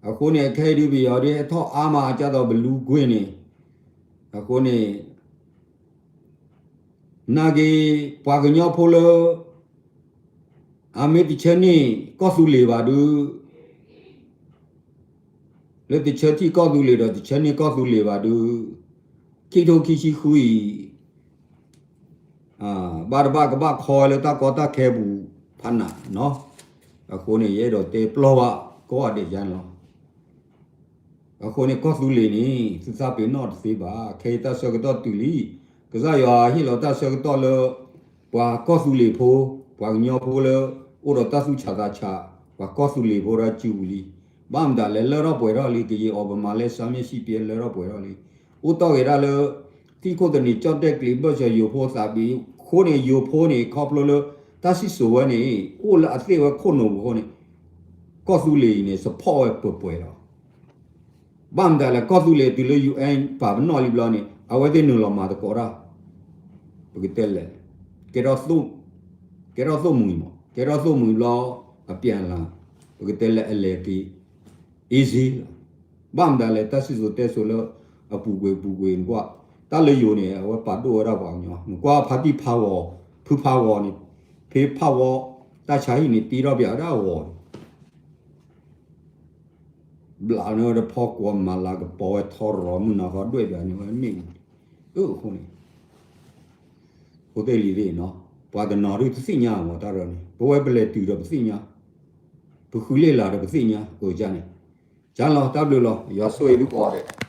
A cone carry be or a to ama jado blue guinea. A cone Nagi Pagano Polo Amid the Cheni, Cosuli do. Let the churchy Cosuli or the Cheni Cosuli do. Kito Kishi Hui Barbaka Hall, Takota Kebu Pana, no? A cone ye do te plowa ko de jan lo. A cone cosuli ni, to sapi not fiba, Kata Sogato to li, because I are Hilota Sogatolo, Qua cosuli po, Pagno polo, or Tasu Chagacha, Qua cosuli bora Julie, Bamda le lero poiroli, the over Malay Sami Sipi and lero poiroli. Uto iralo, Tico the Nichotek Libusha you post abi, Cone you pony, coplo. That's so when all I say were cono on it. Cosuli is a power popoera. Banda la cosule to you and Pavnoli blonny, I was in no mother cora. Pugitelle. Get off mimo. Get off law, a piano. Pugitelle eleti. Easy. Banda le tassis tesolo, a pugwe in what. Talayone, our padora wagno. Qua party power, pupa on it. Pay power, that's how you need to be a war. Blano the pork one like a boy torro, Munava, do it anyway. Mean. Oh, honey. What they live no? But the Nori to see ya, what are only. Boy, belay to the senior. Puhula the senior, go Johnny. John Tablo, you're so you got it.